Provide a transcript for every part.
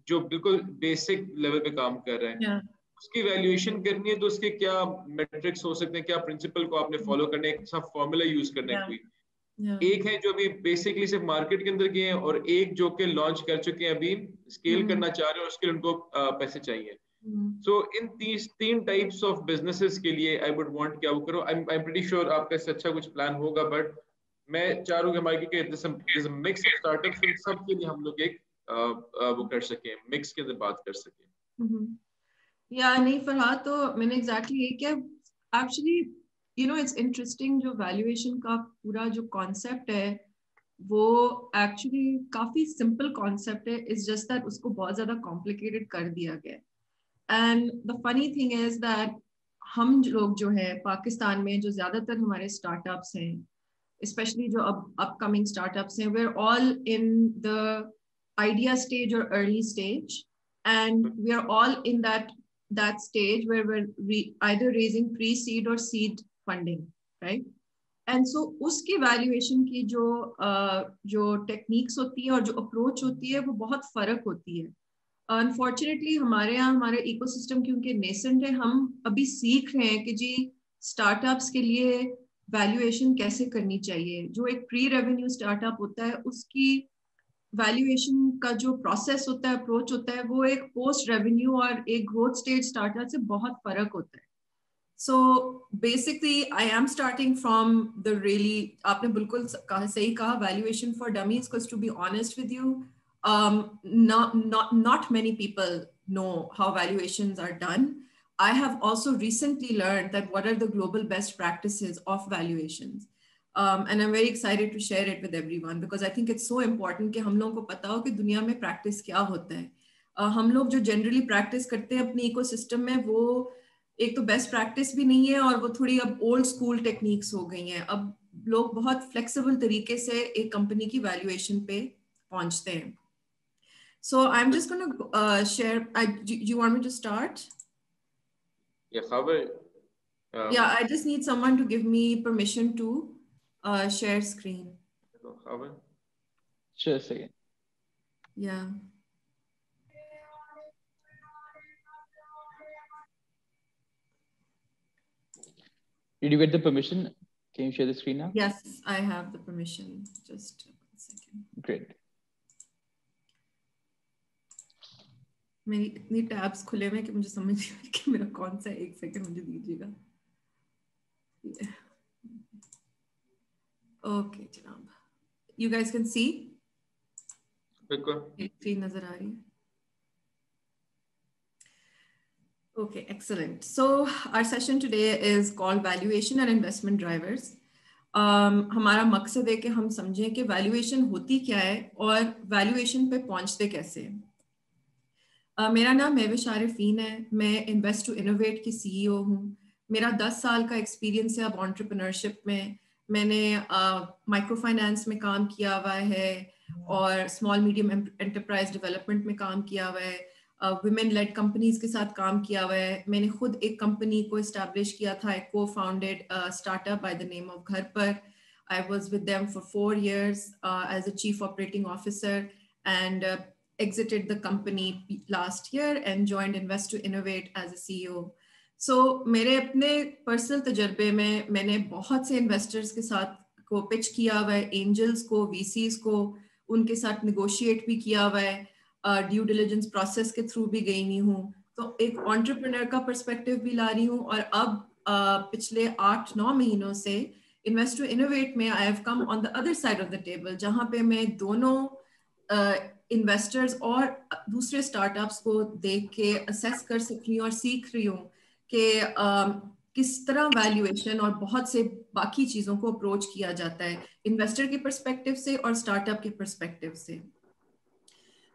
जो बिल्कुल basic level पे काम कर रहे हैं, उसकी वैल्यूएशन करनी है तो उसके क्या मेट्रिक्स हो सकते हैं, क्या प्रिंसिपल को आपने फॉलो करना है, एक सा फॉर्मूला यूज करना है कोई। एक है जो अभी बेसिकली सिर्फ मार्केट के अंदर गए हैं, और एक जो कि लॉन्च कर चुके हैं, अभी स्केल करना चाह रहे हैं और उसके लिए उनको पैसे चाहिए। सो इन तीन टाइप्स ऑफ बिजनेसेस के लिए आई वुड वांट क्या वो करो। आई एम प्रीटी श्योर आपका इससे अच्छा कुछ प्लान होगा, बट मैं चाह रहा हूँ कि हमारे के मिक्स ऑफ स्टार्टअप्स, इन सब के लिए हम लोग एक वो कर सकें, मिक्स के अंदर बात कर सकें। या नहीं फरहाद, तो मैंने एग्जैक्टली ये किया actually. You know it's interesting, जो वैल्यूएशन का पूरा जो कॉन्सेप्ट है वो एक्चुअली काफी सिंपल कॉन्सेप्ट है, इट्स जस्ट दैट उसको बहुत ज्यादा कॉम्प्लिकेटेड कर दिया गया। And the funny thing is that हम लोग जो है पाकिस्तान में, जो ज्यादातर हमारे स्टार्टअप्स हैं, स्पेशली जो अब अपकमिंग स्टार्टअप्स हैं, we're all in the idea stage or early stage, and we are all in that stage where we're either raising pre-seed or seed funding, right? And so उसकी valuation की जो techniques होती है और जो approach होती है वो बहुत फर्क होती है। अनफॉर्चुनेटली हमारे यहाँ हमारे इकोसिस्टम क्योंकि नेसेंट है, हम अभी सीख रहे हैं कि जी स्टार्टअप्स के लिए वैल्यूएशन कैसे करनी चाहिए। जो एक प्री रेवेन्यू स्टार्टअप होता है उसकी वैल्यूएशन का जो प्रोसेस होता है, अप्रोच होता है, वो एक पोस्ट रेवेन्यू और एक ग्रोथ स्टेज स्टार्टअप से बहुत फर्क होता है। So basically, I am starting from the really, आपने बिल्कुल सही कहा, valuation for dummies, because to be honest with you, not many people know how valuations are done. I have also recently learned that what are the global best practices of valuations. And I'm very excited to share it with everyone because I think it's so important कि हम लोगों को पता हो कि दुनिया में practice क्या होता है। हम लोग जो generally practice करते हैं अपनी ecosystem में, वो एक तो बेस्ट प्रैक्टिस भी नहीं है और वो थोड़ी अब ओल्ड स्कूल टेक्निक्स हो गई हैं। अब लोग बहुत फ्लेक्सिबल तरीके से एक कंपनी की वैल्यूएशन पे पहुंचते हैं। So I am just gonna share, you want me to start? Yeah, Khabar. Yeah, I just need someone to give me permission to share screen. Khabar. Sure, second. Yeah. Did you get the permission? Can you share the screen now? Yes, I have the permission. Just a second. Great. मेरी इतनी tabs खुले हुए कि मुझे समझ नहीं आ रही कि मेरा कौन सा, एक सेकंड मुझे दीजिएगा। ओके जनाब, you guys can see? बिल्कुल स्क्रीन नजर आ रही है? Okay, excellent. So our session today is called Valuation and Investment Drivers. हमारा मकसद है कि हम समझें कि वैल्यूएशन होती क्या है और वैल्यूएशन पे पहुंचते कैसे हैं। मेरा नाम महविश आरिफीन है, मैं इन्वेस्ट टू इनोवेट की CEO हूँ। मेरा 10 साल का एक्सपीरियंस है अब एंटरप्रेन्योरशिप में। मैंने माइक्रो फाइनेंस में काम किया हुआ है और स्मॉल मीडियम एंटरप्राइज डेवलपमेंट में काम किया हुआ है, वुमेन लेड कंपनीज के साथ काम किया हुआ है। मैंने खुद एक कंपनी को इस्टेब्लिश किया था, एक को founded startup by the name of घर पर। I was with them for 4 years as a chief operating officer and exited the company last year and joined Invest to Innovate as a CEO. So मेरे अपने personal तजर्बे में मैंने बहुत से investors के साथ को पिच किया हुआ है, एंजल्स को, VCs को, उनके साथ निगोशिएट भी किया हुआ है, ड्यू डिलिजेंस प्रोसेस के थ्रू भी गई हुई हूँ। तो एक एंटरप्रेन्योर का पर्सपेक्टिव भी ला रही हूँ और अब पिछले 8-9 महीनों से इन्वेस्ट टू इनोवेट में I have come on the other side of the table, जहाँ पे मैं दोनों इन्वेस्टर्स और दूसरे स्टार्टअप्स को देख के असेस कर सक रही हूँ और सीख रही हूँ कि किस तरह वैल्यूएशन और बहुत से बाकी चीज़ों को अप्रोच किया जाता है इन्वेस्टर के पर्सपेक्टिव से और स्टार्टअप के पर्सपेक्टिव से।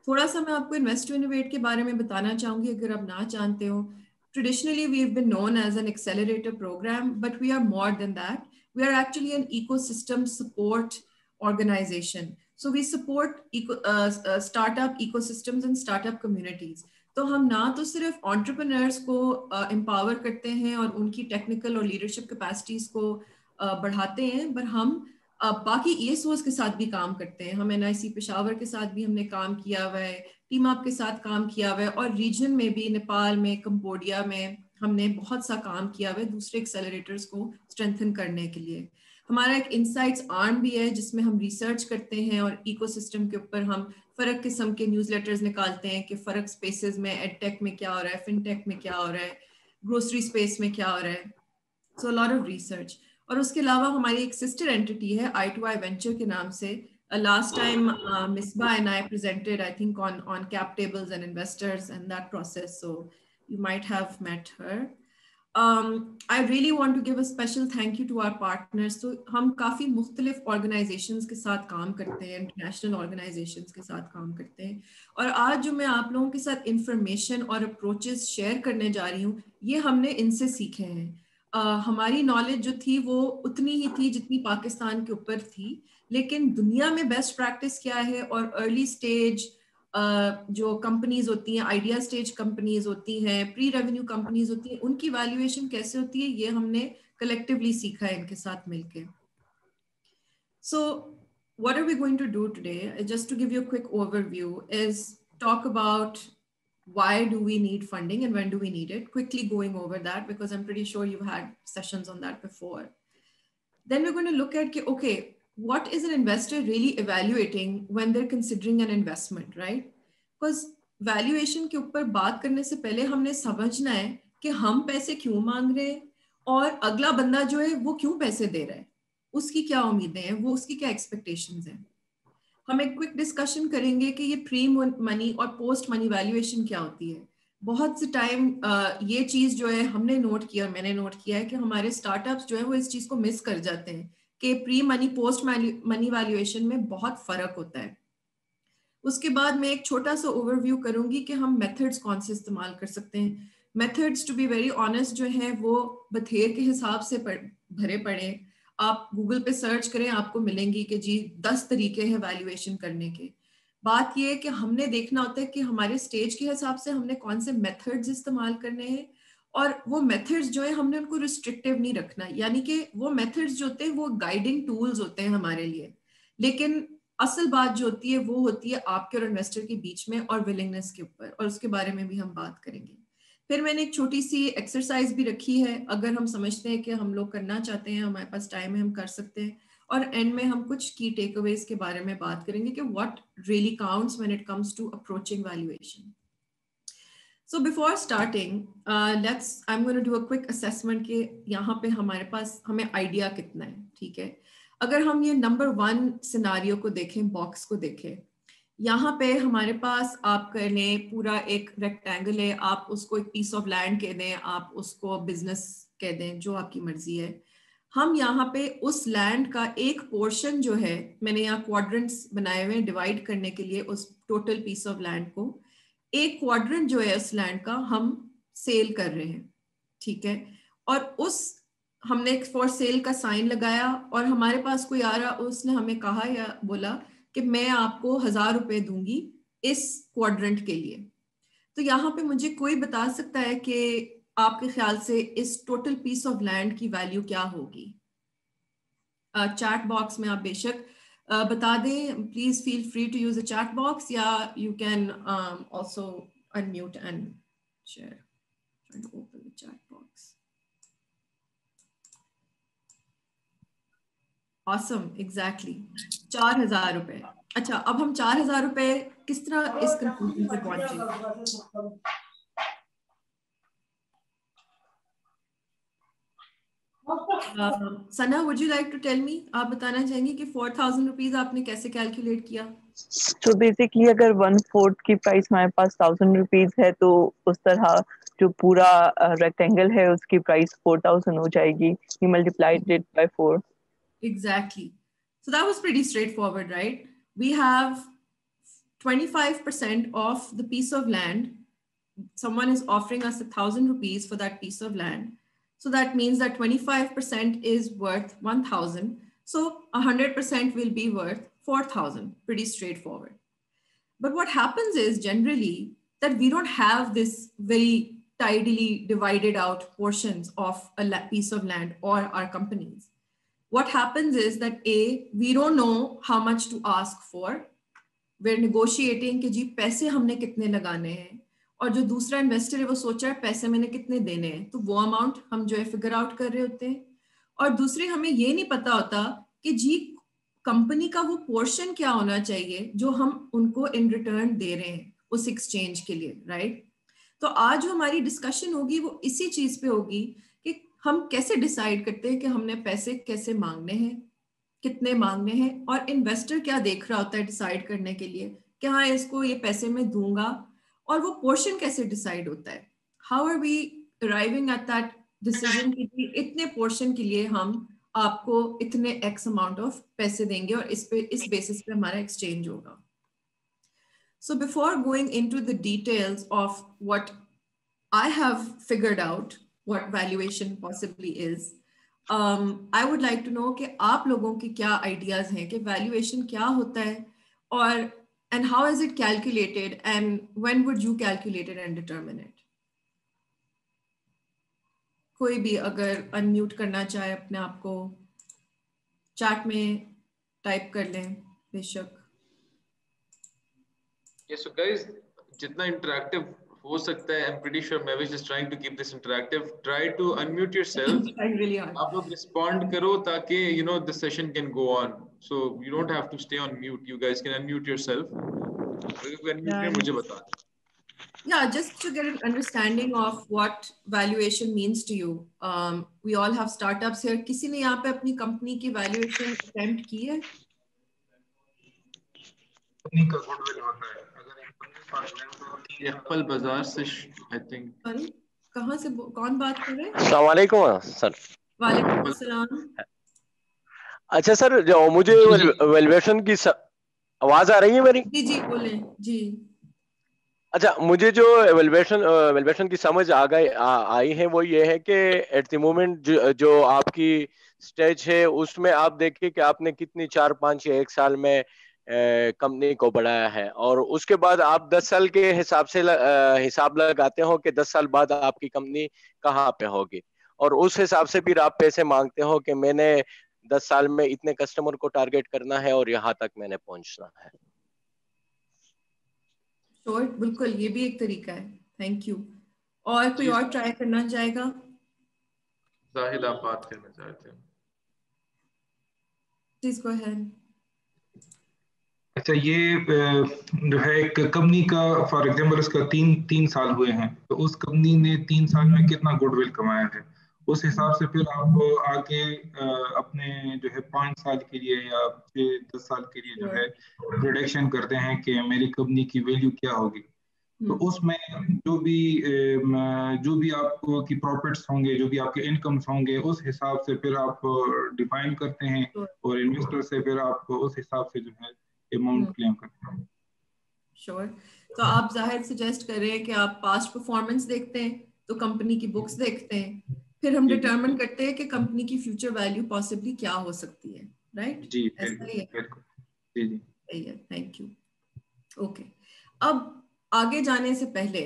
थोड़ा सा मैं आपको इन्वेस्ट टू इनोवेट के बारे में बताना चाहूँगी अगर आप ना जानते हो। Traditionally, we've been known as an accelerator program, but we are more than that. We are actually an ecosystem support organization. So we support startup ecosystems and startup communities. तो हम ना तो सिर्फ entrepreneurs को empower करते हैं और उनकी technical और leadership capacities को बढ़ाते हैं, पर हम बाकी ESOs के साथ भी काम करते हैं, हम NIC पेशावर के साथ भी हमने काम किया हुआ है, टीम आप के साथ काम किया हुआ है, और रीजन में भी नेपाल में, कंबोडिया में हमने बहुत सा काम किया हुआ है दूसरे एक्सेलरेटर्स को स्ट्रेंथन करने के लिए। हमारा एक इनसाइट्स आर्म भी है जिसमें हम रिसर्च करते हैं और इकोसिस्टम के ऊपर हम फर्क किस्म के न्यूज़लेटर्स निकालते हैं कि फर्क स्पेसेस में एडटेक में क्या हो रहा है, फिनटेक में क्या हो रहा है, ग्रोसरी स्पेस में क्या हो रहा है, सो लॉट ऑफ रिसर्च। और उसके अलावा हमारी एक सिस्टर एंटिटी है I2I वेंचर के नाम से। Last time Misbah and I presented I think on cap tables and investors and that process, so you might have met her. I really want to give a special thank you to our partners. तो हम काफ़ी मुख्तलिफ organizations के साथ काम करते हैं, international organizations के साथ काम करते हैं, और आज जो मैं आप लोगों के साथ information और approaches share करने जा रही हूँ, ये हमने इनसे सीखे हैं। हमारी knowledge जो थी वो उतनी ही थी जितनी पाकिस्तान के ऊपर थी, लेकिन दुनिया में best practice क्या है और early stage जो कंपनीज होती हैं, आइडिया स्टेज कंपनीज होती हैं, प्री रेवेन्यू कंपनीज होती हैं, उनकी वैल्यूएशन कैसे होती है, ये हमने कलेक्टिवली सीखा है इनके साथ मिलके। So what are we going to do today, just to give you a quick overview, is talk about why do we need funding and when do we need it, quickly going over that because I'm pretty sure you've had sessions on that before. Then we're going to look at okay, what is an investor really evaluating when they're considering an investment, right? Because valuation के ऊपर बात करने से पहले हमने समझना है कि हम पैसे क्यों मांग रहे हैं और अगला बंदा जो है वो क्यों पैसे दे रहा है, उसकी क्या उम्मीदें हैं, वो उसकी क्या एक्सपेक्टेशंस हैं। हम एक क्विक डिस्कशन करेंगे कि ये प्री मनी और पोस्ट मनी वैल्यूएशन क्या होती है। बहुत से टाइम ये चीज जो है हमने नोट किया, मैंने नोट किया है कि हमारे स्टार्टअप्स जो है वो इस चीज को मिस कर जाते हैं कि pre money post money valuation में बहुत फर्क होता है। उसके बाद मैं एक छोटा सा ओवरव्यू करूंगी कि हम मेथड्स कौन से इस्तेमाल कर सकते हैं। Methods to be very honest जो है वो बथेर के हिसाब से भरे पड़े, आप गूगल पे सर्च करें आपको मिलेंगी कि जी 10 तरीके हैं वैल्यूएशन करने के। बात ये है कि हमने देखना होता है कि हमारे स्टेज के हिसाब से हमने कौन से मेथड्स इस्तेमाल करने हैं, और वो मेथड्स जो है हमने उनको रिस्ट्रिक्टिव नहीं रखना, यानी कि वो मेथड्स जो होते हैं वो गाइडिंग टूल्स होते हैं हमारे लिए, लेकिन असल बात जो होती है वो होती है आपके और इन्वेस्टर के बीच में और विलिंगनेस के ऊपर, और उसके बारे में भी हम बात करेंगे। फिर मैंने एक छोटी सी एक्सरसाइज भी रखी है, अगर हम समझते हैं कि हम लोग करना चाहते हैं, हमारे पास टाइम है, हम कर सकते हैं, और एंड में हम कुछ की टेकअवेज के बारे में बात करेंगे कि what really counts when it comes to approaching valuation. So before starting I'm going to do a quick assessment कि यहाँ पे हमारे पास हमें आइडिया कितना है, ठीक है। अगर हम ये नंबर 1 सिनारियो को देखें, बॉक्स को देखें, यहाँ पे हमारे पास आप करने पूरा एक रेक्टेंगल है, आप उसको एक पीस ऑफ लैंड कह दें, आप उसको बिजनेस कह दें, जो आपकी मर्जी है। हम यहाँ पे उस लैंड का एक पोर्शन जो है, मैंने यहाँ क्वाड्रेंट्स बनाए हुए हैं डिवाइड करने के लिए उस टोटल पीस ऑफ लैंड को, एक क्वाड्रेंट जो है उस लैंड का हम सेल कर रहे हैं, ठीक है। और उस हमने फॉर सेल का साइन लगाया और हमारे पास कोई आ रहा, उसने हमें कहा या बोला कि मैं आपको 1000 रुपए दूंगी इस क्वाड्रेंट के लिए। तो यहाँ पे मुझे कोई बता सकता है कि आपके ख्याल से इस टोटल पीस ऑफ लैंड की वैल्यू क्या होगी? चैट बॉक्स में आप बेशक बता दें, please feel free to use a chat box, या you can also unmute and share. Open the chat box. Awesome, exactly. 4000 रुपए। अच्छा, अब हम 4000 रुपए किस तरह इस कंक्लूजन पे पहुंचे? सना, would you like to tell me? आप बताना चाहेंगे कि 4000 रुपीज आपने कैसे कैलकुलेट किया? तो बेसिकली अगर 1/4 की प्राइस हमारे पास 1000 रुपीज है, तो उस तरह जो पूरा रेक्टेंगल है उसकी प्राइस 4000 हो जाएगी। You multiplied it by 4. Exactly. So that was pretty straightforward, right? We have 25% of the piece of land. Someone is offering us 1000 rupees for that piece of land. So that means that 25% is worth 1000. So 100% will be worth 4000. Pretty straightforward. But what happens is generally that we don't have this very tidily divided out portions of a piece of land or our companies. what happens is that we don't know how much to ask for. We're negotiating कि जी पैसे हमने कितने लगाने हैं, और जो दूसरा investor है वो सोच रहा है पैसे मैंने कितने देने हैं, तो वो अमाउंट हम जो है फिगर आउट कर रहे होते हैं। और दूसरे हमें ये नहीं पता होता कि जी कंपनी का वो पोर्शन क्या होना चाहिए जो हम उनको इन रिटर्न दे रहे हैं उस एक्सचेंज के लिए, राइट। तो आज जो हमारी डिस्कशन होगी वो इसी चीज पे होगी कि हम कैसे डिसाइड करते हैं कि हमने पैसे कैसे मांगने हैं, कितने मांगने हैं, और इन्वेस्टर क्या देख रहा होता है डिसाइड करने के लिए कि हाँ इसको ये पैसे मैं दूंगा, और वो पोर्शन कैसे डिसाइड होता है। How are we arriving at that decision कि इतने पोर्शन के लिए हम आपको इतने एक्स अमाउंट ऑफ पैसे देंगे और इस बेसिस पे हमारा एक्सचेंज होगा। So before going into the details of what I have figured out what valuation possibly is, I would like to know कि आप लोगों की क्या ideas हैं कि valuation क्या होता है, और and how is it calculated and when would you calculate it and determine it? कोई भी अगर unmute करना चाहे अपने आप को chat में type कर लें बेशक। Yes, so guys, जितना interactive हो सकता है, I'm pretty sure Mavish is trying to keep this interactive. Try to unmute yourself. Really hard. आप लोग respond करो ताकि the session can go on. So you don't have to stay on mute. You guys can unmute yourself. मुझे बता। Yeah, just to get an understanding of what valuation means to you. We all have startups here. किसी ने यहाँ पे अपनी company की valuation attempt की है? कंपनी का गुडविल होता है। एप्पल बाजार से I think। कहाँ से कौन बात कर रहे हैं? अस्सलाम वालेकुम सर। वालेकुम अस्सलाम। अच्छा सर, जो मुझे वैल्यूएशन की आवाज आ रही है मेरी? जी जी बोले जी। अच्छा, मुझे जो वैल्यूएशन की समझ आई है वो ये है कि एट द मोमेंट जो आपकी स्टेज है उसमें आप देखिए कि आपने कितनी 4, 5 या 1 साल में कंपनी को बढ़ाया है, और उसके बाद आप 10 साल के हिसाब से हिसाब लगाते हो कि 10 साल बाद आपकी कंपनी कहाँ पे होगी, और उस हिसाब से फिर आप पैसे मांगते हो कि मैंने 10 साल में इतने कस्टमर को टारगेट करना है और यहाँ तक मैंने पहुंचना है। श्योर, बिल्कुल, ये भी एक तरीका है। Thank you. और कोई और ट्राई करना चाहेगा? जाहिद आप बात करना चाहते हैं? Please go ahead. अच्छा, ये जो है एक कंपनी का फॉर एग्जांपल उसका 3 साल हुए हैं, तो उस कंपनी ने 3 साल में कितना गुडविल कमाया है, उस हिसाब से फिर आप आगे अपने जो है 5 साल के लिए या 10 साल के लिए जो है प्रेडिक्शन करते हैं कि मेरी कंपनी की वैल्यू क्या होगी। तो उसमें जो भी आपको की प्रॉफिट्स होंगे, जो भी आपके इनकम्स होंगे, उस हिसाब से फिर आप डिफाइन करते हैं और इन्वेस्टर से फिर आप उस हिसाब से जो है अमाउंट क्लेम करते हैं। श्योर। तो आप जाहिर सजेस्ट कर रहे हैं कि आप पास्ट परफॉर्मेंस देखते हैं, तो कंपनी की बुक्स देखते हैं, फिर हम डिटरमिन करते हैं कि कंपनी की फ्यूचर वैल्यू पॉसिबली क्या हो सकती है, राइट? जी ऐसा ही है। जी जी सही है, थैंक यू। ओके, अब आगे जाने से पहले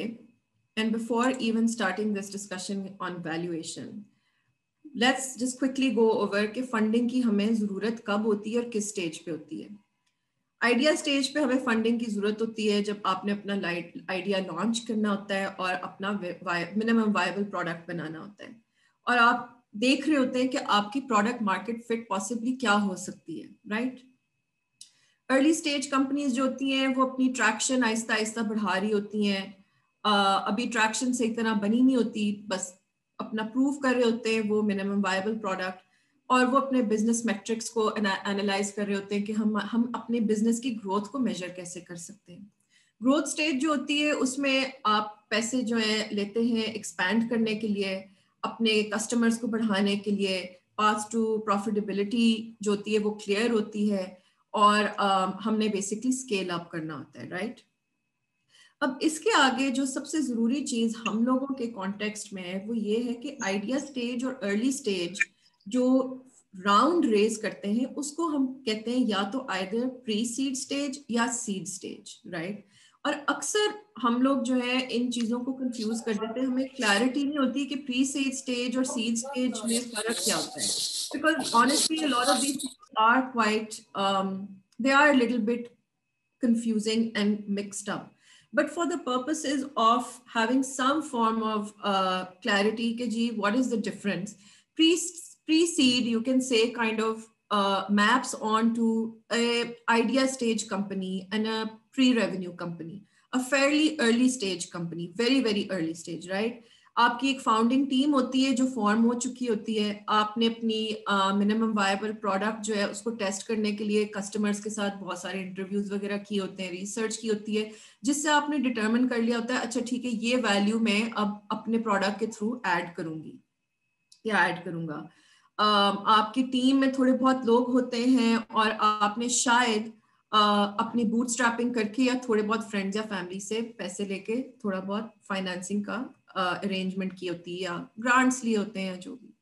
and before even starting this discussion on valuation, let's just quickly go over कि फंडिंग की हमें जरूरत कब होती है और किस स्टेज पे होती है। आइडिया स्टेज पे हमें फंडिंग की जरूरत होती है जब आपने अपना आइडिया लॉन्च करना होता है और अपना मिनिमम वायबल प्रोडक्ट बनाना होता है, और आप देख रहे होते हैं कि आपकी प्रोडक्ट मार्केट फिट पॉसिबली क्या हो सकती है, राइट? अर्ली स्टेज कंपनीज जो होती हैं वो अपनी ट्रैक्शन आहिस्ता आहिस्ता बढ़ा रही होती हैं। अभी ट्रैक्शन सही तरह बनी नहीं होती, बस अपना प्रूव कर रहे होते हैं वो मिनिमम वायबल प्रोडक्ट, और वो अपने बिजनेस मैट्रिक्स को एनालाइज कर रहे होते हैं कि हम अपने बिजनेस की ग्रोथ को मेजर कैसे कर सकते हैं। ग्रोथ स्टेज जो होती है उसमें आप पैसे जो है लेते हैं एक्सपैंड करने के लिए, अपने कस्टमर्स को बढ़ाने के लिए, पाथ टू प्रॉफिटेबिलिटी जो होती है वो क्लियर होती है, और हमने बेसिकली स्केल अप करना होता है, राइट? अब इसके आगे जो सबसे जरूरी चीज हम लोगों के कॉन्टेक्स्ट में है वो ये है कि आइडिया स्टेज और अर्ली स्टेज जो राउंड रेज करते हैं उसको हम कहते हैं या तो आइदर प्री सीड स्टेज या सीड स्टेज, राइट? और अक्सर हम लोग जो है इन चीजों को कंफ्यूज कर देते हैं, हमें क्लैरिटी नहीं होती कि प्री सीड स्टेज और सीड स्टेज में फर्क क्या होता है, because honestly a lot of these things are quite they are a little bit confusing and mixed up. But for the purposes of having some form of clarity, what is the difference? Pre-seed, you can say, kind of maps onto a idea stage company and a pre-revenue company, a fairly early stage company, very, very early stage, right? आपकी एक founding team होती है जो form हो चुकी होती है, आपने अपनी मिनिमम वायबल प्रोडक्ट जो है उसको टेस्ट करने के लिए कस्टमर्स के साथ बहुत सारे इंटरव्यूज वगैरह किए होते हैं, रिसर्च की होती है, जिससे आपने डिटरमिन कर लिया होता है अच्छा ठीक है ये वैल्यू मैं अब अपने प्रोडक्ट के थ्रू ऐड करूंगी या ऐड करूंगा। आपकी टीम में थोड़े बहुत लोग होते हैं और आपने शायद अपनी बूटस्ट्रैपिंग करके या थोड़े बहुत फ्रेंड्स या फैमिली से पैसे लेके थोड़ा बहुत फाइनेंसिंग का अरेंजमेंट की होती है या ग्रांट्स लिए होते हैं। जो भी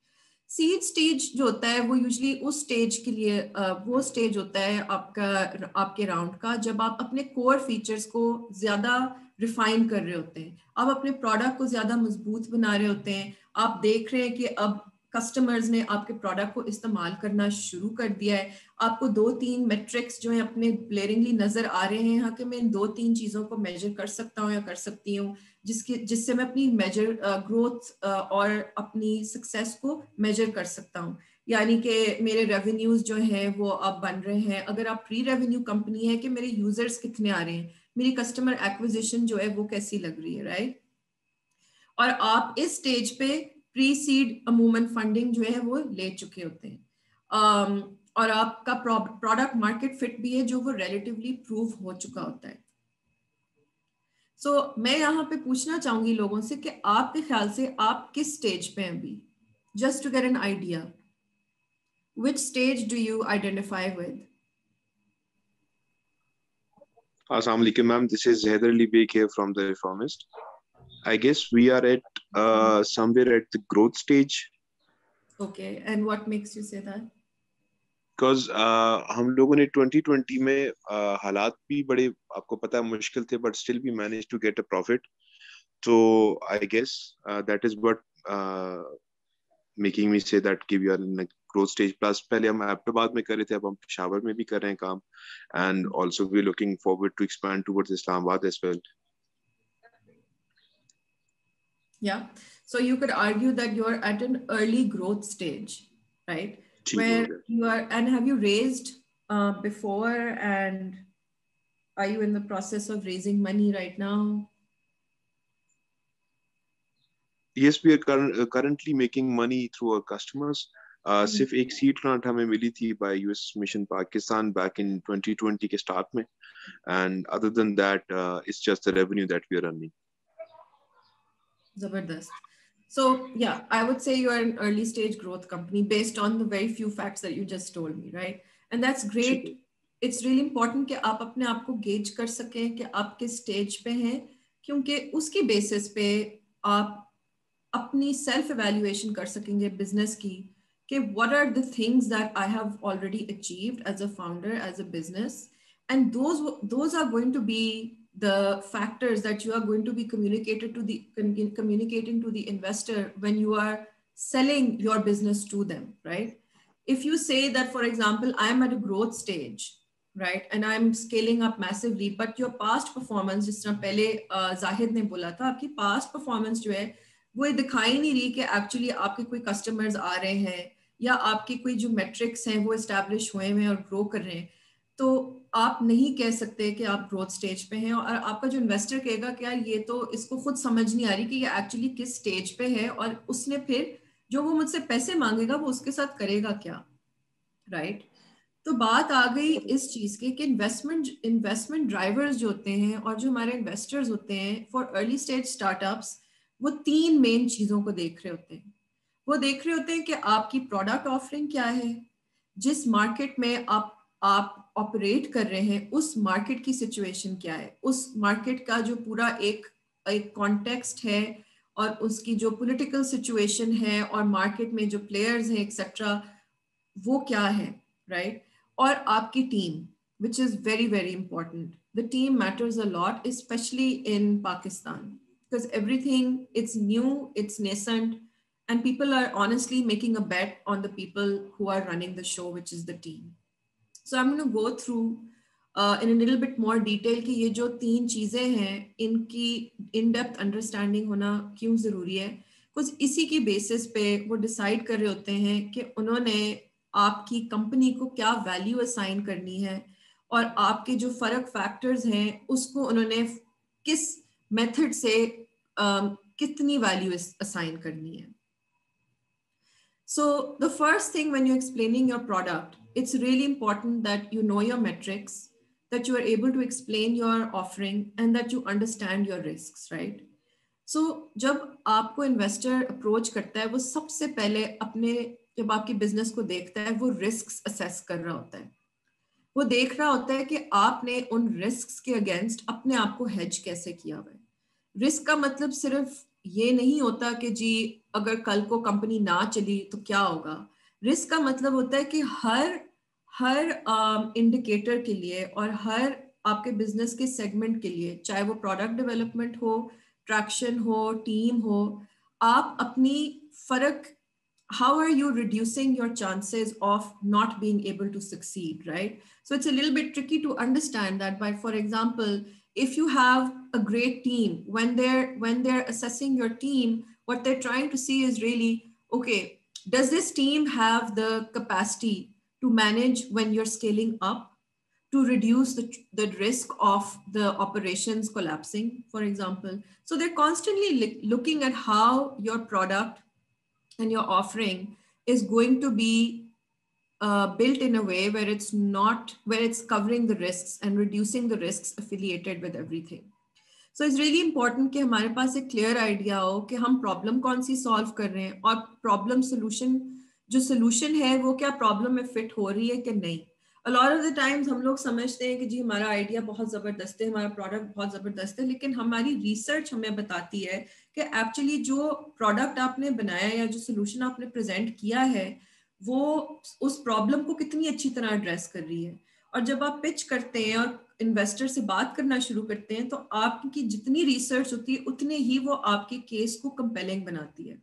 सीड स्टेज जो होता है वो यूजुअली उस स्टेज के लिए वो स्टेज होता है आपके राउंड का जब आप अपने कोर फीचर्स को ज्यादा रिफाइन कर रहे होते हैं, आप अपने प्रोडक्ट को ज्यादा मजबूत बना रहे होते हैं, आप देख रहे हैं कि अब कस्टमर्स ने आपके प्रोडक्ट को इस्तेमाल करना शुरू कर दिया है, आपको 2-3 मेट्रिक्स जो है अपने ब्लेरिंगली नजर आ रहे हैं हाँ कि मैं इन 2-3 चीजों को मेजर कर सकता हूँ या कर सकती हूँ जिससे मैं अपनी मेजर ग्रोथ और अपनी सक्सेस को मेजर कर सकता हूँ। यानी कि मेरे रेवेन्यूज जो हैं वो अब बन रहे हैं, अगर आप प्री रेवेन्यू कंपनी है कि मेरे यूजर्स कितने आ रहे हैं, मेरी कस्टमर एक्विजिशन जो है वो कैसी लग रही है, राइट। और आप इस स्टेज पे प्री सीड अमूमन फंडिंग जो है वो ले चुके होते हैं और आपका प्रोडक्ट मार्केट फिट भी है जो वो रिलेटिवली प्रूव हो चुका होता है। सो मैं यहाँ पे पूछना चाहूंगी लोगों से कि आपके ख्याल से आप किस स्टेज पे हैं अभी, just to get an idea, which stage do you identify with? Assalamu alaikum, ma'am. This is Haider Ali Beg here from The Reformist. I guess we are at somewhere at the growth stage. Okay, and what makes you say that? Because हम लोगों ने 2020 में हालात भी बड़े आपको पता है मुश्किल थे, but still we managed to get a profit. So I guess that is what making me say that कि we are in a growth stage. Plus पहले हम एबटाबाद में कर रहे थे, अब हम पेशावर में भी कर रहे हैं काम, and also we are looking forward to expand towards Islamabad as well. Yeah, so you could argue that you are at an early growth stage, right? Where you are, and have you raised before, and are you in the process of raising money right now? Yes, we are currently making money through our customers. सिर्फ एक seed grant हमें मिली थी by US Mission Pakistan back in 2020 के start में, and other than that, it's just the revenue that we are earning. Zabardast. So yeah, I would say you are an early stage growth company based on the very few facts that you just told me, right? And that's great. It's really important कि आप अपने आप को gauge कर सकें कि आप किस stage पे हैं, क्योंकि उसकी basis पे आप अपनी self evaluation कर सकेंगे business की कि what are the things that I have already achieved as a founder, as a business, and those are going to be the factors that you are going to be communicating to the investor when you are selling your business to them, right? If you say that, for example, I'm at a growth stage, right, and I'm scaling up massively, but your past performance, जिस तरह पहले जाहिद ने बोला था, आपकी past performance जो है वो दिखाई नहीं रही कि actually आपके कोई customers आ रहे हैं या आपके कोई जो metrics हैं वो establish हुए हैं और grow कर रहे हैं, तो आप नहीं कह सकते कि आप ग्रोथ स्टेज पे हैं। और आपका जो इन्वेस्टर कहेगा कि यार ये तो इसको खुद समझ नहीं आ रही कि ये एक्चुअली किस स्टेज पे है, और उसने फिर जो वो मुझसे पैसे मांगेगा वो उसके साथ करेगा क्या, राइट? तो बात आ गई इस चीज की कि इन्वेस्टमेंट ड्राइवर्स जो होते हैं और जो हमारे इन्वेस्टर्स होते हैं फॉर अर्ली स्टेज स्टार्टअप्स, वो 3 मेन चीजों को देख रहे होते हैं। वो देख रहे होते हैं कि आपकी प्रोडक्ट ऑफरिंग क्या है, जिस मार्केट में आप ऑपरेट कर रहे हैं उस मार्केट की सिचुएशन क्या है, उस मार्केट का जो पूरा एक कॉन्टेक्स्ट है और उसकी जो पॉलिटिकल सिचुएशन है और मार्केट में जो प्लेयर्स हैं एक्सेट्रा वो क्या है, राइट? और आपकी team, which is very very important, the team matters a lot, especially in Pakistan, because everything, it's new, it's nascent, and people are honestly making a bet on the people who are running the show, which is the team. So I'm going to go through in a little bit more detail कि ये जो 3 चीजें हैं इनकी in-depth understanding होना क्यों जरूरी है, कुछ इसी की बेसिस पे वो डिसाइड कर रहे होते हैं कि उन्होंने आपकी कंपनी को क्या वैल्यू असाइन करनी है और आपके जो फर्क फैक्टर्स हैं उसको उन्होंने किस मेथड से कितनी वैल्यू असाइन करनी है. So the first thing when you're explaining your product, it's really important that you know your metrics, that you are able to explain your offering, and that you understand your risks, right? So जब आपको investor approach करता है, वो सबसे पहले अपने जब आपकी business को देखता है, वो risks assess कर रहा होता है. वो देख रहा होता है कि आपने उन risks के against अपने आप को hedge कैसे किया हुआ है. Risk का मतलब सिर्फ ये नहीं होता कि जी अगर कल को कंपनी ना चली तो क्या होगा. रिस्क का मतलब होता है कि हर इंडिकेटर के लिए और हर आपके बिजनेस के सेगमेंट के लिए, चाहे वो प्रोडक्ट डेवलपमेंट हो, ट्रैक्शन हो, टीम हो, आप अपनी फर्क, how are you reducing your chances of not being able to succeed, right? So it's a little bit tricky to understand that by, for example, if you have a great team, when they're assessing your team, what they're trying to see is really, okay, does this team have the capacity to manage when you're scaling up, to reduce the risk of the operations collapsing, for example? So they're constantly looking at how your product and your offering is going to be built in a way where it's covering the risks and reducing the risks affiliated with everything. So it's really important कि हमारे पास एक clear idea हो कि हम problem कौन सी solve कर रहे हैं और problem solution, जो solution है वो क्या problem में fit हो रही है कि नहीं. A lot of the times हम लोग समझते हैं कि जी हमारा idea बहुत ज़बरदस्त है, हमारा product बहुत ज़बरदस्त है, लेकिन हमारी research हमें बताती है कि actually जो product आपने बनाया या जो solution आपने present किया है वो उस प्रॉब्लम को कितनी अच्छी तरह एड्रेस कर रही है. और जब आप पिच करते हैं और इन्वेस्टर से बात करना शुरू करते हैं तो आपकी जितनी रिसर्च होती है उतने ही वो आपके केस को कंपेलिंग बनाती है.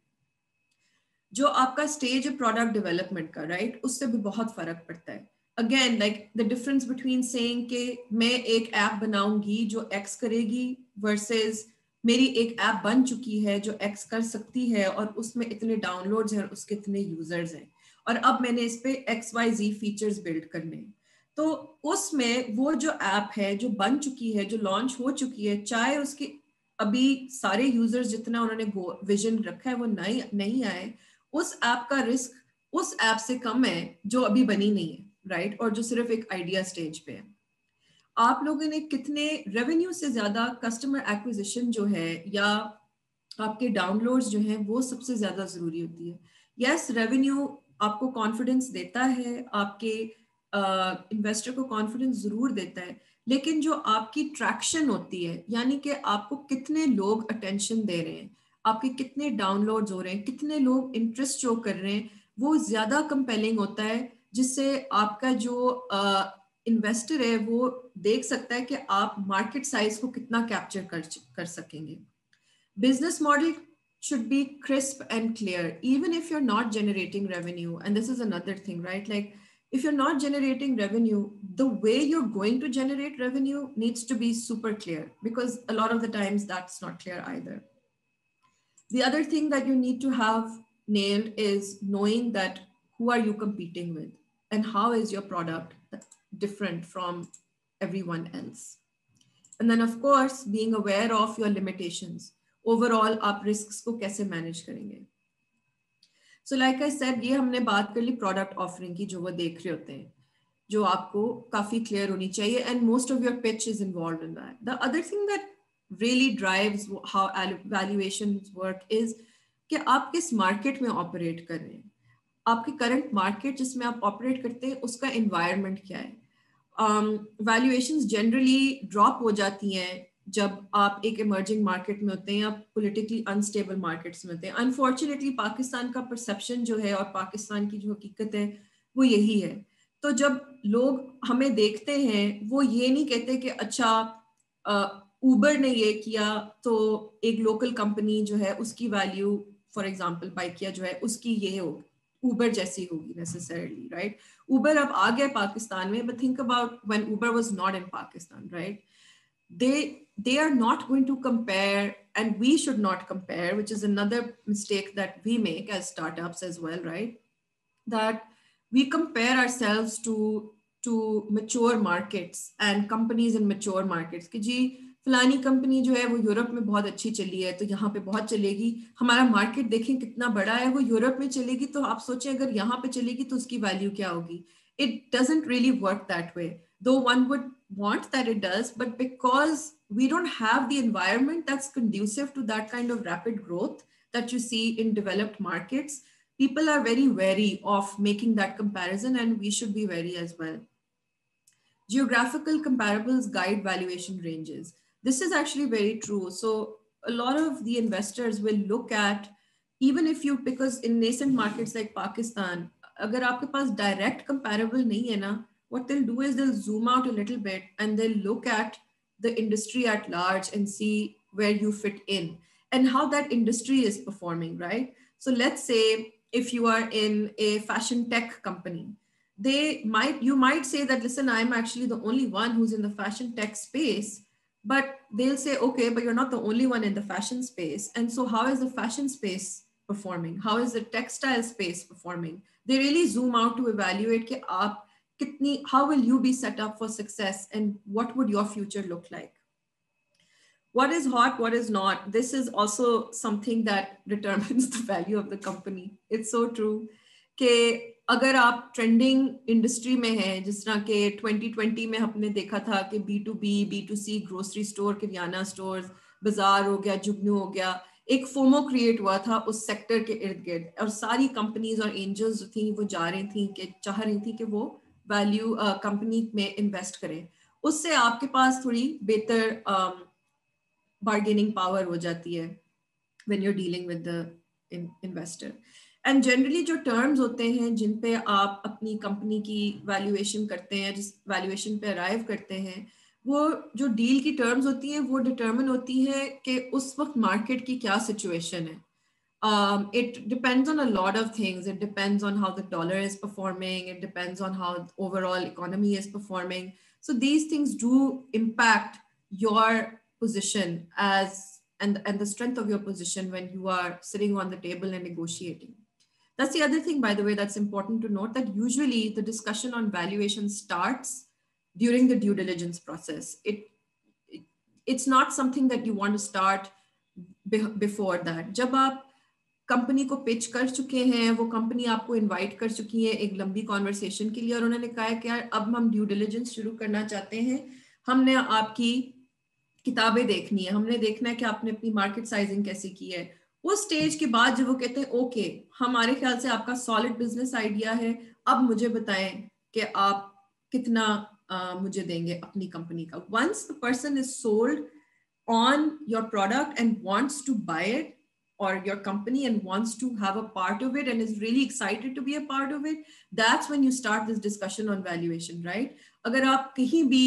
जो आपका स्टेज है प्रोडक्ट डेवलपमेंट का, राइट, उससे भी बहुत फर्क पड़ता है. Again like the difference between saying कि मैं एक ऐप बनाऊंगी जो एक्स करेगी वर्सेस मेरी एक ऐप बन चुकी है जो एक्स कर सकती है और उसमें इतने डाउनलोड्स हैं और उसके इतने यूजर्स हैं और अब मैंने इस पे XYZ फीचर्स बिल्ड करने. तो उसमें वो जो ऐप है जो बन चुकी है, जो लॉन्च हो चुकी है, चाहे उसके अभी सारे यूजर्स जितना उन्होंने विजन रखा है वो नहीं आए, उस ऐप का रिस्क उस ऐप से कम है जो अभी बनी नहीं है, राइट, और जो सिर्फ एक आइडिया स्टेज पे है. आप लोगों ने कितने रेवेन्यू से ज्यादा कस्टमर एक्विजिशन जो है या आपके डाउनलोड्स जो हैं वो सबसे ज्यादा जरूरी होती है. यस, रेवेन्यू आपको कॉन्फिडेंस देता है, आपके इन्वेस्टर को कॉन्फिडेंस जरूर देता है, लेकिन जो आपकी ट्रैक्शन होती है, यानी कि आपको कितने लोग अटेंशन दे रहे हैं, आपके कितने डाउनलोड्स हो रहे हैं, कितने लोग इंटरेस्ट शो कर रहे हैं, वो ज्यादा कंपेलिंग होता है, जिससे आपका जो इन्वेस्टर है वो देख सकता है कि आप मार्केट साइज को कितना कैप्चर कर सकेंगे. Business model should be crisp and clear, even if you're not generating revenue. And this is another thing, right? Like if you're not generating revenue, the way you're going to generate revenue needs to be super clear, because a lot of the times that's not clear either. The other thing that you need to have nailed is knowing that who are you competing with and how is your product different from everyone else. And then of course, being aware of your limitations. Overall आप risks को कैसे manage करेंगे. So like I said, ये हमने बात कर ली product offering की, जो वो देख रहे होते हैं, जो आपको काफी क्लियर होनी चाहिए, and most of your pitch is involved in that. The other thing that really drives how valuations work is कि आप किस मार्केट में ऑपरेट कर रहे हैं, आपकी करंट मार्केट जिसमें आप ऑपरेट करते हैं उसका एनवायरनमेंट क्या है. वैल्यूएशंस जनरली ड्रॉप हो जाती हैं जब आप एक इमर्जिंग मार्केट में होते हैं या पॉलिटिकली अनस्टेबल मार्केट्स में होते हैं. अनफॉर्चुनेटली पाकिस्तान का परसेप्शन जो है और पाकिस्तान की जो हकीकत है वो यही है. तो जब लोग हमें देखते हैं वो ये नहीं कहते कि अच्छा उबर ने ये किया तो एक लोकल कंपनी जो है उसकी वैल्यू फॉर एग्जांपल बाइकिया जो है उसकी ये होगी, उबर जैसी होगी नेसेसरली, राइट? उबर अब आ गया पाकिस्तान में, but think about when Uber was not in Pakistan, right? They are not going to compare, and we should not compare, which is another mistake that we make as startups as well, right? That we compare ourselves to mature markets and companies in mature markets कि जी फलानी company जो है वो Europe में बहुत अच्छी चली है तो यहाँ पे बहुत चलेगी, हमारा मार्केट देखें कितना बड़ा है, वो यूरोप में चलेगी तो आप सोचें अगर यहाँ पे चलेगी तो उसकी वैल्यू क्या होगी. It doesn't really work that way, though one would want that it does, but because we don't have the environment that's conducive to that kind of rapid growth that you see in developed markets, people are very wary of making that comparison, and we should be wary as well. Geographical comparables guide valuation ranges. This is actually very true. So a lot of the investors will look at, even if you, because in nascent markets like Pakistan, agar aapke paas direct comparable nahi hai na, what they'll do is they'll zoom out a little bit and they'll look at the industry at large and see where you fit in and how that industry is performing, right? So let's say if you are in a fashion tech company, you might say that, listen, I'm actually the only one who's in the fashion tech space, but they'll say, okay, but you're not the only one in the fashion space. And so how is the fashion space performing? How is the textile space performing? They really zoom out to evaluate कि आप कितनी, how will you be set up for success and what would your future look like? What is hot, what is not? This is also something that determines the value of the company. It's so true. कि अगर आप trending industry में हैं, जिस तरह के 2020 में हमने देखा था कि B2B, B2C, grocery store, kirana stores, बाजार हो गया, जुगनू हो गया, एक फोमो क्रिएट हुआ था उस सेक्टर के इर्द गिर्द और सारी कंपनीज और एंजल्स थी वो जा रही थी कि चाह रही थी कि वो वैल्यू कंपनी में इन्वेस्ट करें. उससे आपके पास थोड़ी बेहतर बार्गेनिंग पावर हो जाती है when you're dealing with the investor. And generally जो टर्म्स होते हैं जिन पे आप अपनी कंपनी की वैल्यूएशन करते हैं, जिस वैल्यूएशन पे अराइव करते हैं, वो जो डील की टर्म्स होती हैं वो डिटर्मिन होती है कि उस वक्त मार्केट की क्या सिचुएशन है. It depends on a lot of things. It depends on how the dollar is performing. It depends on how the overall economy is performing. So these things do impact your position and the strength of your position when you are sitting on the table and negotiating. That's the other thing, by the way, that's important to note, that usually the discussion on valuation starts during the due diligence process. It's not something that you want to start before that. जब आप company को pitch कर चुके हैं, वो company आपको invite कर चुकी है एक लंबी कॉन्वर्सेशन के लिए और उन्होंने कहा है कि यार अब हम ड्यू डिलिजेंस शुरू करना चाहते हैं, हमने आपकी किताबें देखनी है, हमने देखना है कि आपने अपनी मार्केट साइजिंग कैसे की है. उस स्टेज के बाद जब वो कहते हैं ओके हमारे ख्याल से आपका सॉलिड बिजनेस आइडिया है, अब मुझे बताएं कि आप कितना मुझे देंगे अपनी कंपनी का. Once the person is sold on your product and wants to buy it or your company and wants to have a part of it and is really excited to be a part of it, that's when you start this discussion on valuation, right? अगर आप कहीं भी,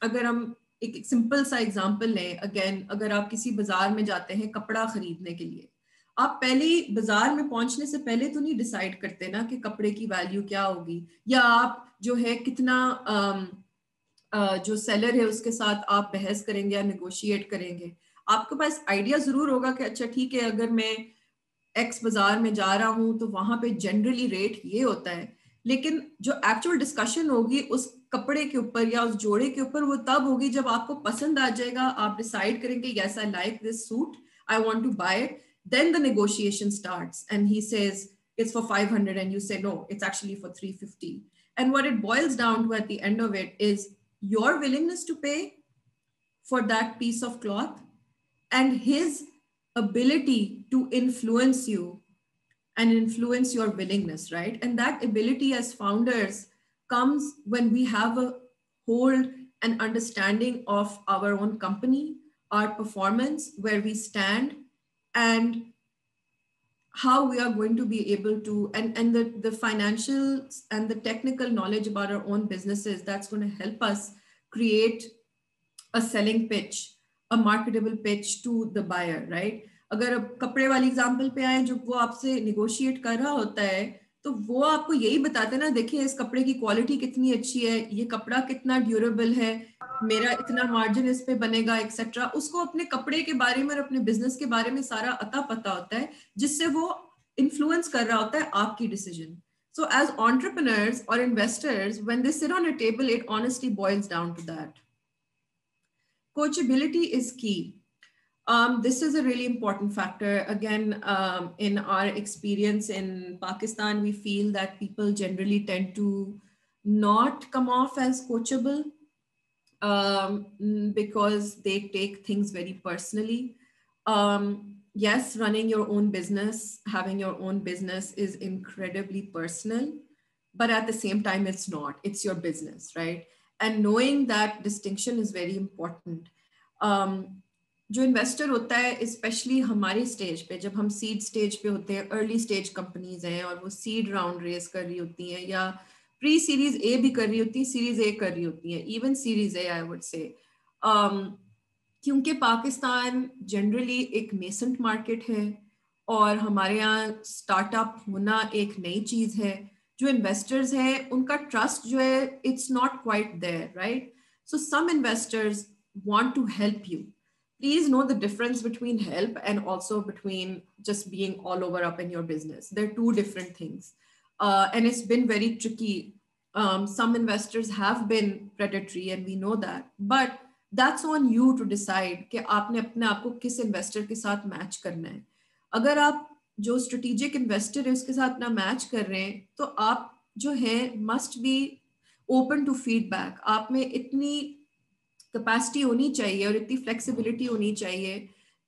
अगर हम एक simple सा example लें, again अगर आप किसी बाजार में जाते हैं कपड़ा खरीदने के लिए, आप पहले ही बाजार में पहुंचने से पहले तो नहीं डिसाइड करते ना कि कपड़े की वैल्यू क्या होगी, या आप जो है कितना जो सेलर है उसके साथ आप बहस करेंगे या नेगोशिएट करेंगे. आपके पास आइडिया जरूर होगा कि अच्छा ठीक है अगर मैं एक्स बाजार में जा रहा हूं तो वहां पे जनरली रेट ये होता है, लेकिन जो एक्चुअल डिस्कशन होगी उस कपड़े के ऊपर या उस जोड़े के ऊपर वो तब होगी जब आपको पसंद आ जाएगा, आप डिसाइड करेंगे yes I like this suit, I want to buy it, then the negotiation starts and he says it's for 500 and you say no, it's actually for 350. And what it boils down to at the end of it is your willingness to pay for that piece of cloth and his ability to influence you and influence your willingness, right? And that ability as founders comes when we have a hold and understanding of our own company, our performance, where we stand, and how we are going to be able to, and the financial and the technical knowledge about our own businesses, that's going to help us create a selling pitch, a marketable pitch to the buyer, right? अगर अब कपड़े वाली example पे आए, जब वो आपसे negotiate कर रहा होता है तो वो आपको यही बताते हैं ना, देखिए इस कपड़े की क्वालिटी कितनी अच्छी है, ये कपड़ा कितना ड्यूरेबल है, मेरा इतना मार्जिन इस पे बनेगा एक्सेट्रा। उसको अपने कपड़े के बारे में और अपने बिजनेस के बारे में सारा अता पता होता है, जिससे वो इन्फ्लुएंस कर रहा होता है आपकी decision. So as entrepreneurs or investors, when they sit on a table, it honestly boils down to that. Coachability is key. This is a really important factor. Again, in our experience in Pakistan, we feel that people generally tend to not come off as coachable because they take things very personally. Yes, running your own business, having your own business is incredibly personal, but at the same time, it's not. It's your business, right? And knowing that distinction is very important. जो investor होता है, specially हमारी stage पे, जब हम seed stage पे होते हैं, अर्ली स्टेज कंपनीज हैं और वो सीड राउंड रेस कर रही होती हैं या प्री सीरीज ए भी कर रही होती है, सीरीज ए कर रही होती है, even series A I would say, क्योंकि पाकिस्तान जनरली एक नेसेंट मार्केट है और हमारे यहाँ स्टार्टअप होना एक नई चीज है, जो इन्वेस्टर्स हैं उनका ट्रस्ट जो है it's not quite there, right? So some investors want to help you. Please know the difference between help and also between just being all over up in your business. They're two different things. And it's been very tricky. Some investors have been predatory and we know that. But that's on you to decide कि आपने अपने आप को किस investor के साथ match करना है. अगर आप जो strategic investor है उसके साथ ना match कर रहे हैं, तो आप जो है must be open to feedback. आप में इतनी कैपेसिटी होनी चाहिए और इतनी फ्लेक्सिबिलिटी होनी चाहिए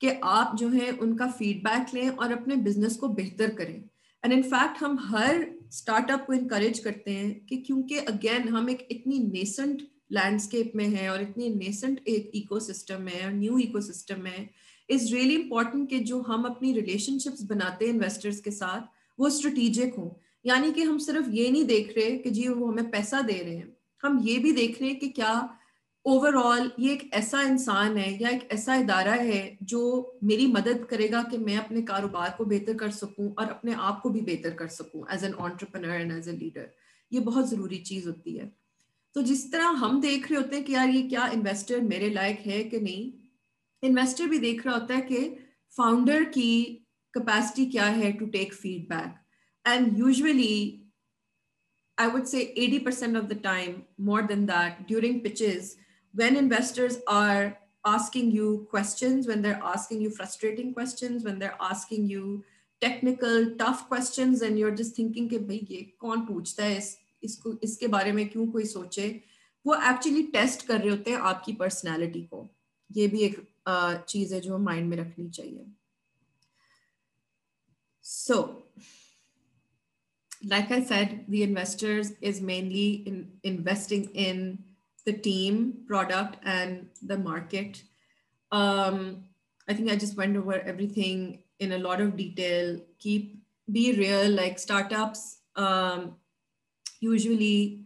कि आप जो है उनका फीडबैक लें और अपने बिजनेस को बेहतर करें। एंड इनफैक्ट हम हर स्टार्टअप को इनकरेज करते हैं कि क्योंकि अगेन हम एक इतनी नेसेंट लैंडस्केप में है और इतनी नेसेंट एक इकोसिस्टम है और न्यू इकोसिस्टम है, इज रियली इम्पॉर्टेंट कि जो हम अपनी रिलेशनशिप्स बनाते हैं इन्वेस्टर्स के साथ वो स्ट्रेटेजिक हों। यानी कि हम सिर्फ ये नहीं देख रहे कि जी वो हमें पैसा दे रहे हैं, हम ये भी देख रहे हैं कि क्या ओवरऑल ये एक ऐसा इंसान है या एक ऐसा इदारा है जो मेरी मदद करेगा कि मैं अपने कारोबार को बेहतर कर सकूं और अपने आप को भी बेहतर कर सकूं as an entrepreneur and as a leader. ये बहुत ज़रूरी चीज़ होती है। तो जिस तरह हम देख रहे होते हैं कि यार ये क्या इन्वेस्टर मेरे लायक है कि नहीं, इन्वेस्टर भी देख रहा होता है कि फाउंडर की कैपेसिटी क्या है to take feedback. And usually I would say 80% of the time, more than that, during pitches, when investors are asking you questions, when they're asking you frustrating questions, when they're asking you technical, tough questions, and you're just thinking कि भाई ये कौन पूछता है इसको, इसके बारे में क्यों कोई सोचे, वो actually test कर रहे होते हैं आपकी personality को। ये भी एक चीज़ है जो माइंड में रखनी चाहिए। So, like I said, the investors is mainly investing in the team, product, and the market. I think I just went over everything in a lot of detail. Be real, like startups usually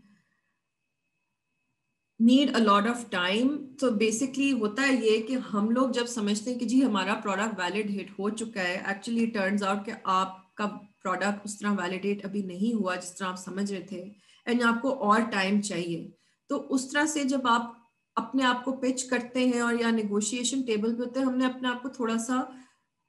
need a lot of time. So basically होता है ये कि हम लोग जब समझते हैं कि जी हमारा product valid hit हो चुका है, actually it turns out कि आपका प्रोडक्ट उस तरह वैलिडेट अभी नहीं हुआ जिस तरह आप समझ रहे थे एंड आपको और टाइम चाहिए। तो उस तरह से जब आप अपने आप को पिच करते हैं और या नेगोशिएशन टेबल पे होते हैं, हमने अपने आप को थोड़ा सा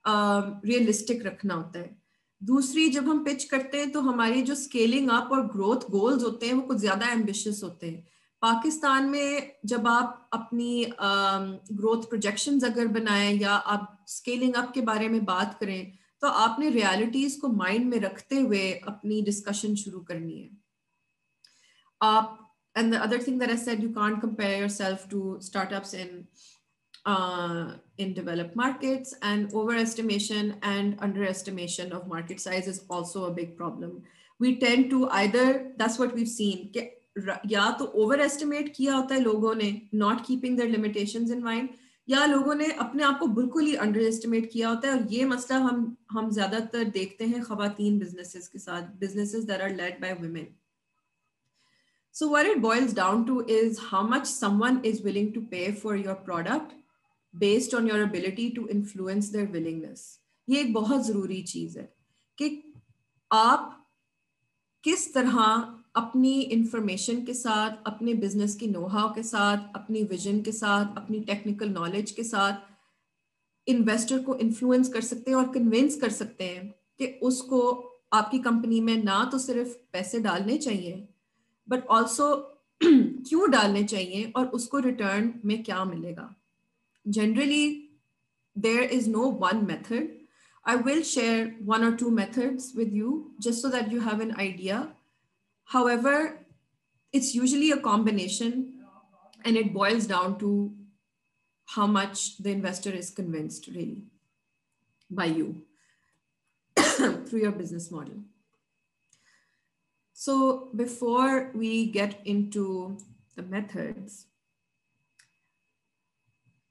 रियलिस्टिक रखना होता है। दूसरी, जब हम पिच करते हैं तो हमारी जो स्केलिंग अप और ग्रोथ गोल्स होते हैं वो कुछ ज़्यादा एम्बिशियस होते हैं। पाकिस्तान में जब आप अपनी ग्रोथ प्रोजेक्शंस अगर बनाएं या आप स्केलिंग अप के बारे में बात करें तो आपने रियलिटीज को माइंड में रखते हुए अपनी डिस्कशन शुरू करनी है। आप and the other thing that I said, you can't compare yourself to startups in developed markets, and overestimation and underestimation of market size is also a big problem. We tend to either, that's what we've seen, कि या तो overestimate किया होता है लोगों ने, not keeping their limitations in mind, या लोगों ने अपने आप को बिल्कुल ही अंडर एस्टिमेट किया होता है। और ये मसला हम ज्यादातर देखते हैं खवातीन बिजनेसेस के साथ, businesses that are led by women. So what it boils down to is how much someone is willing to pay for your product based on your ability to influence their willingness. ये एक बहुत ज़रूरी चीज़ है कि आप किस तरह अपनी इंफॉर्मेशन के साथ, अपने बिजनेस की नो-हाउ के साथ, अपनी विजन के साथ, अपनी टेक्निकल नॉलेज के साथ इन्वेस्टर को इन्फ्लुएंस कर सकते हैं और कन्विंस कर सकते हैं कि उसको आपकी कंपनी में ना तो सिर्फ पैसे डालने चाहिए बट ऑल्सो क्यों डालने चाहिए और उसको रिटर्न में क्या मिलेगा। Generally there is no one method. I will share one or two methods with you just so that you have an idea. However, it's usually a combination and it boils down to how much the investor is convinced really by you through your business model. So before we get into the methods,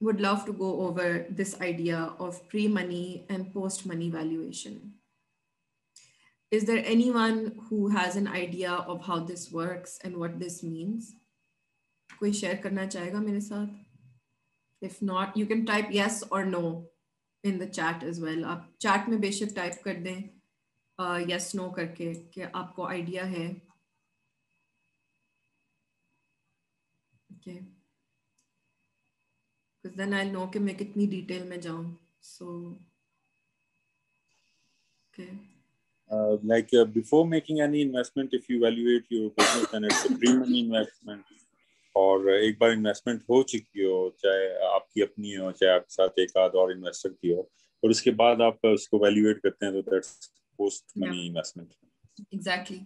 would love to go over this idea of pre-money and post-money valuation. Is there anyone who has an idea of how this works and what this means? कोई share करना चाहेगा मेरे साथ? If not, you can type yes or no in the chat as well. आप chat में बेशक type कर दें yes no करके कि आपको idea है. Okay. Because then I'll know कि मैं कितनी detail में जाऊँ. So, okay. Before making any investment, if you evaluate your business and it's a pre-money investment, और एक बार investment हो चुकी हो, चाहे आपकी अपनी हो, चाहे आपके साथ एक आध और investor की हो, और उसके बाद आप उसको evaluate करते हैं, तो that's post-money investment. Exactly.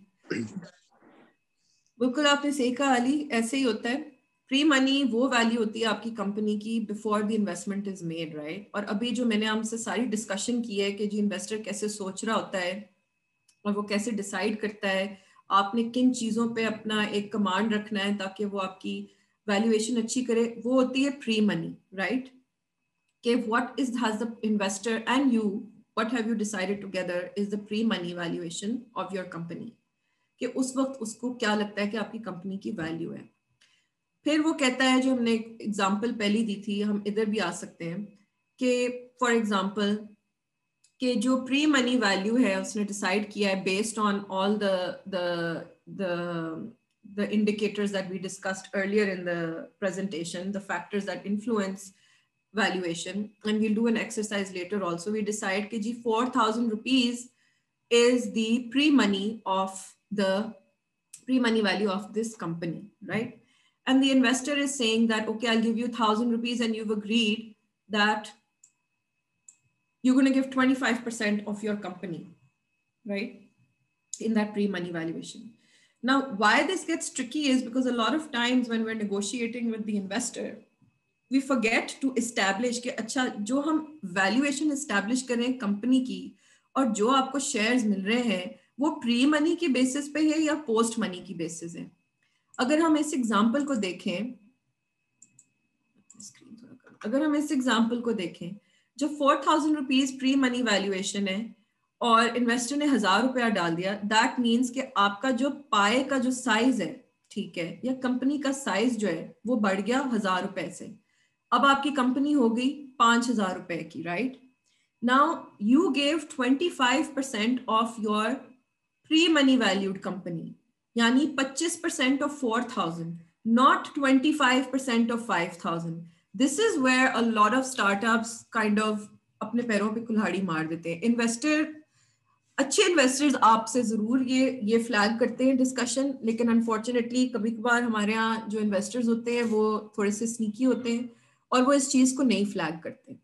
बिल्कुल आपने सही कहा अली, ऐसे ही होता है. प्री मनी वो वैल्यू होती है आपकी कंपनी की before the investment is made, right. और अभी जो मैंने हमसे सारी डिस्कशन की है कि जी इन्वेस्टर कैसे सोच रहा होता है और वो कैसे डिसाइड करता है आपने किन चीज़ों पे अपना एक कमांड रखना है ताकि वो आपकी वैल्यूएशन अच्छी करे, वो होती है प्री मनी, राइट. कि what is has the investor and you what have you decided together is the pre money valuation of your company, कि उस वक्त उसको क्या लगता है कि आपकी कंपनी की वैल्यू है. फिर वो कहता है, जो हमने एग्जांपल पहले दी थी, हम इधर भी आ सकते हैं कि फॉर एग्जांपल कि जो प्री मनी वैल्यू है उसने डिसाइड किया है based on all the indicators that we discussed earlier in the presentation, the factors that influence valuation, and we'll do an exercise later also. We decide कि जी 4,000 rupees is the pre-money of the pre-money value of this company, right? And the investor is saying that, okay, I'll give you 1,000 rupees and you've agreed that you're going to give 25% of your company, right? In that pre-money valuation. Now, why this gets tricky is because a lot of times when we're negotiating with the investor, we forget to establish कि अच्छा जो हम valuation establish करें company की और जो आपको shares मिल रहे हैं वो pre-money की basis पे है या post-money की basis है. अगर हम इस एग्जाम्पल को देखें, जो 4,000 रुपीज प्री मनी वैल्यूएशन है और इन्वेस्टर ने 1,000 रुपया डाल दिया, दैट मीन्स कि आपका जो पाए का जो साइज है, ठीक है, या कंपनी का साइज जो है वो बढ़ गया 1,000 रुपए से. अब आपकी कंपनी हो गई 5,000 रुपए की, right. Now you gave 25% of your pre money valued company, यानी 25% of 4,000, not 25% of 5,000. This is where a lot of startups kind of अपने पैरों पे कुल्हाड़ी मार देते हैं. इन्वेस्टर, अच्छे इन्वेस्टर्स आपसे जरूर ये फ्लैग करते हैं डिस्कशन, लेकिन अनफॉर्चुनेटली कभी कभार हमारे यहाँ जो इन्वेस्टर्स होते हैं वो थोड़े से स्नीकी होते हैं और वो इस चीज को नहीं फ्लैग करते.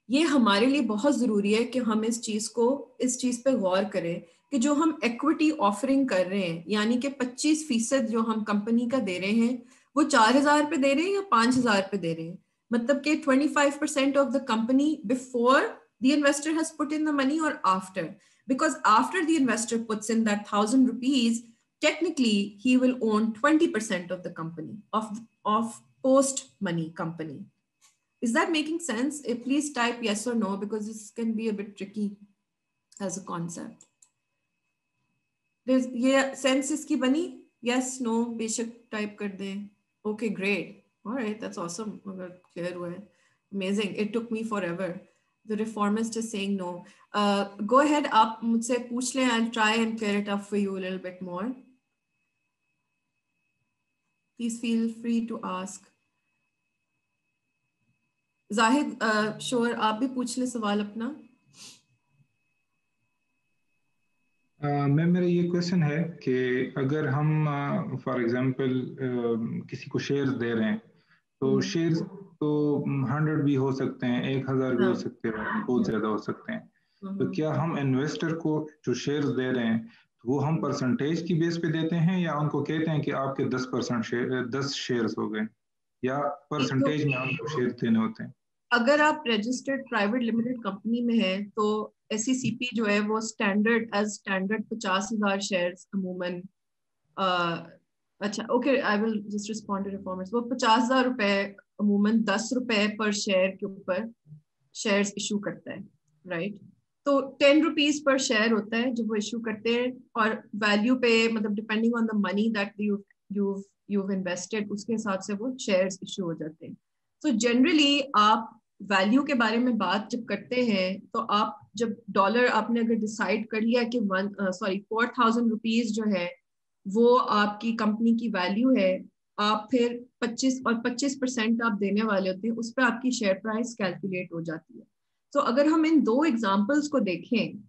ये हमारे लिए बहुत जरूरी है कि हम इस चीज पे गौर करें कि जो हम इक्विटी ऑफरिंग कर रहे हैं, यानी कि 25% जो हम कंपनी का दे रहे हैं वो 4,000 पे दे रहे हैं या 5,000 पे दे रहे हैं. मतलब कि 25% of the company before the investor has put in the money और after, because after the investor puts in that 1,000 rupees, technically he will own 20% of the company, of post money company, Is that making sense? Please type yes or no, because this can be a bit tricky as a concept. ये sense इसकी बनी? Yes, no, बेशक type कर दें. Okay, great. All right, that's awesome. अगर clear हुआ है. Amazing. It took me forever. The reformist is saying no. Go ahead, आप मुझसे पूछ लें. I'll try and clear it up for you a little bit more. Please feel free to ask. Zahid, sure आप भी पूछ लें सवाल अपना. मैम मेरा ये क्वेश्चन है कि अगर हम फॉर एग्जांपल किसी को शेयर्स दे रहे हैं तो शेयर्स तो 100 भी हो सकते हैं, 1000 भी हो सकते हैं, बहुत ज्यादा हो सकते हैं. तो क्या हम इन्वेस्टर को जो शेयर्स दे रहे हैं तो वो हम परसेंटेज की बेस पे देते हैं या उनको कहते हैं कि आपके 10% शेयर्स हो गए, या परसेंटेज में हमको शेयर देने होते हैं? अगर आप रजिस्टर्ड प्राइवेट लिमिटेड कंपनी में हैं तो SECP जो है वो स्टैंडर्ड 50,000 शेयर्स अमूमन. अच्छा, okay, I will just respond to reformers. वो 50,000 रुपए अमूमन 10 रुपए पर शेयर के ऊपर शेयर्स इशू करता है, राइट? तो 10 रुपीज पर शेयर होता है जब वो इशू करते हैं, और वैल्यू पे मतलब depending on the money that you've invested उसके हिसाब से वो शेयर्स इशू हो जाते हैं. तो जनरली आप वैल्यू के बारे में बात जब करते हैं तो आप जब डॉलर आपने अगर डिसाइड कर लिया कि 4,000 रुपीज जो है वो आपकी कंपनी की वैल्यू है, आप फिर 25% आप देने वाले होते हैं, उस पर आपकी शेयर प्राइस कैलकुलेट हो जाती है. तो अगर हम इन दो एग्जांपल्स को देखें,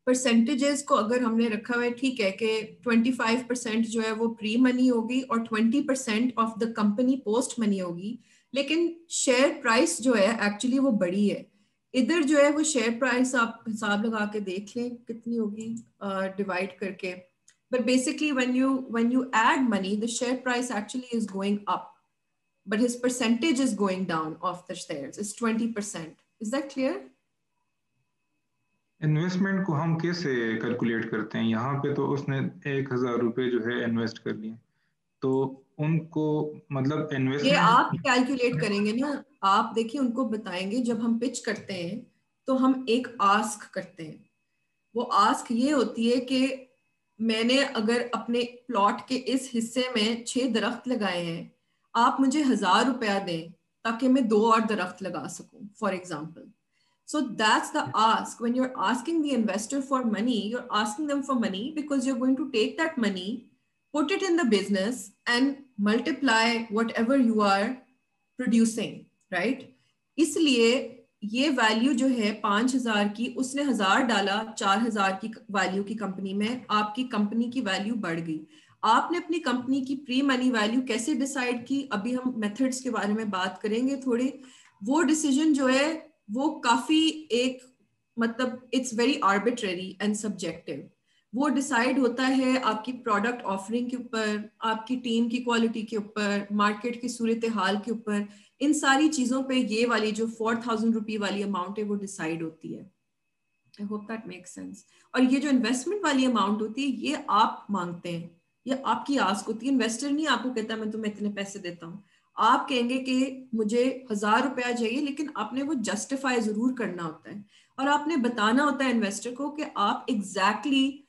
परसेंटेजेस को अगर हमने रखा हुआ है, ठीक है कि 25% जो है वो प्री मनी होगी और 20% of the company post money होगी, लेकिन शेयर प्राइस जो है एक्चुअली वो बड़ी है. इधर जो है वो शेयर प्राइस आप हिसाब लगा के देख लें कितनी होगी डिवाइड करके. But basically when you add money the share price actually is going up, but his percentage is going down of the shares is 20%. Is that clear? Investment को हम कैसे कैलकुलेट करते हैं? यहाँ पे तो उसने 1000 रुपए जो है इन्वेस्ट कर लिए, तो उनको मतलब इन्वेस्टमेंट ये आप कैलकुलेट करेंगे ना. आप देखिए उनको बताएंगे जब हम पिच करते हैं तो हम एक आस्क करते हैं. वो आस्क ये होती है कि मैंने अगर अपने प्लॉट के इस हिस्से में 6 दरख्त लगाए हैं, आप मुझे 1000 रुपया दें ताकि मैं 2 और दरख्त लगा सकूं, for example. So that's the ask. When you're asking the investor for money, you're asking them for money because you're going to take that money, put it in the business and multiply whatever you are producing, right? इसलिए ये value जो है 5,000 की, उसने 1000 डाला, 4,000 की value की company में, आपकी कंपनी की वैल्यू बढ़ गई. आपने अपनी कंपनी की प्री मनी वैल्यू कैसे डिसाइड की? अभी हम मेथड्स के बारे में बात करेंगे थोड़े. वो डिसीजन जो है वो काफी एक मतलब it's very arbitrary and subjective. वो डिसाइड होता है आपकी प्रोडक्ट ऑफरिंग के ऊपर, आपकी टीम की क्वालिटी के ऊपर, मार्केट की सूरत हाल के ऊपर. इन सारी चीजों पे ये वाली जो 4,000 रुपये वाली अमाउंट है वो डिसाइड होती है. I hope that makes sense. और ये जो इन्वेस्टमेंट वाली अमाउंट होती है ये आप मांगते हैं, ये आपकी आस्क होती है. इन्वेस्टर नहीं आपको कहता मैं तुम्हें इतने पैसे देता हूँ. आप कहेंगे कि मुझे 1000 रुपया चाहिए, लेकिन आपने वो जस्टिफाई जरूर करना होता है और आपने बताना होता है इन्वेस्टर को कि आप एग्जैक्टली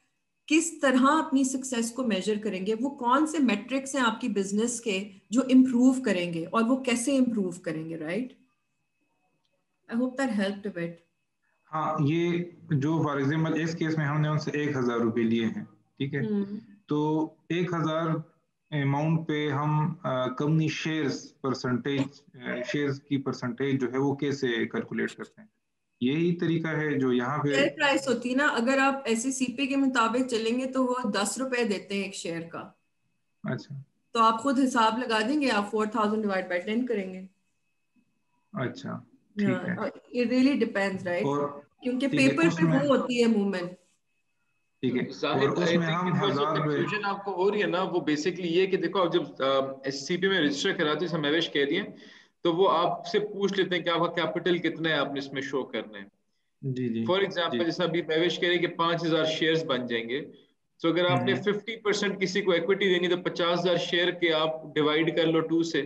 किस तरह अपनी सक्सेस को मेजर करेंगे, वो कौन से मेट्रिक्स हैं आपकी बिजनेस के जो इम्प्रूव करेंगे और वो कैसे इम्प्रूव करेंगे, right? I hope that helped a bit. हाँ, ये जो फॉर एग्जांपल इस केस में हमने उनसे 1000 रुपए लिए हैं, ठीक है, तो 1000 अमाउंट पे हम कंपनी शेयर्स की परसेंटेज जो है वो कैसे कैलकुलेट करते हैं? यही तरीका है जो यहाँ पे शेयर प्राइस होती है ना. अगर आप SECP के मुताबिक चलेंगे तो वो 10 रुपए देते हैं एक शेयर का. अच्छा, तो आप खुद हिसाब लगा देंगे, आप 4,000 डिवाइड बाय 10 करेंगे. अच्छा, ठीक है. It really depends, right? क्योंकि पेपर पे वो होती है मूवमेंट. ठीक है. और उसमें हम कंफ्यूजन आपको हो रही है ना, वो बेसिकली ये कि देखो आप जब SCP में रजिस्टर कराते हैं, समावेश कह दिए, तो वो आपसे पूछ लेते हैं कि आपका कैपिटल कितना है, आपने इसमें शो करना है. जी जी. फॉर एग्जांपल जैसा अभी महवेश कह रहे हैं कि 5,000 शेयर्स बन जाएंगे, तो अगर आपने 50% किसी को इक्विटी देनी तो 50,000 शेयर के आप डिवाइड कर लो 2 से,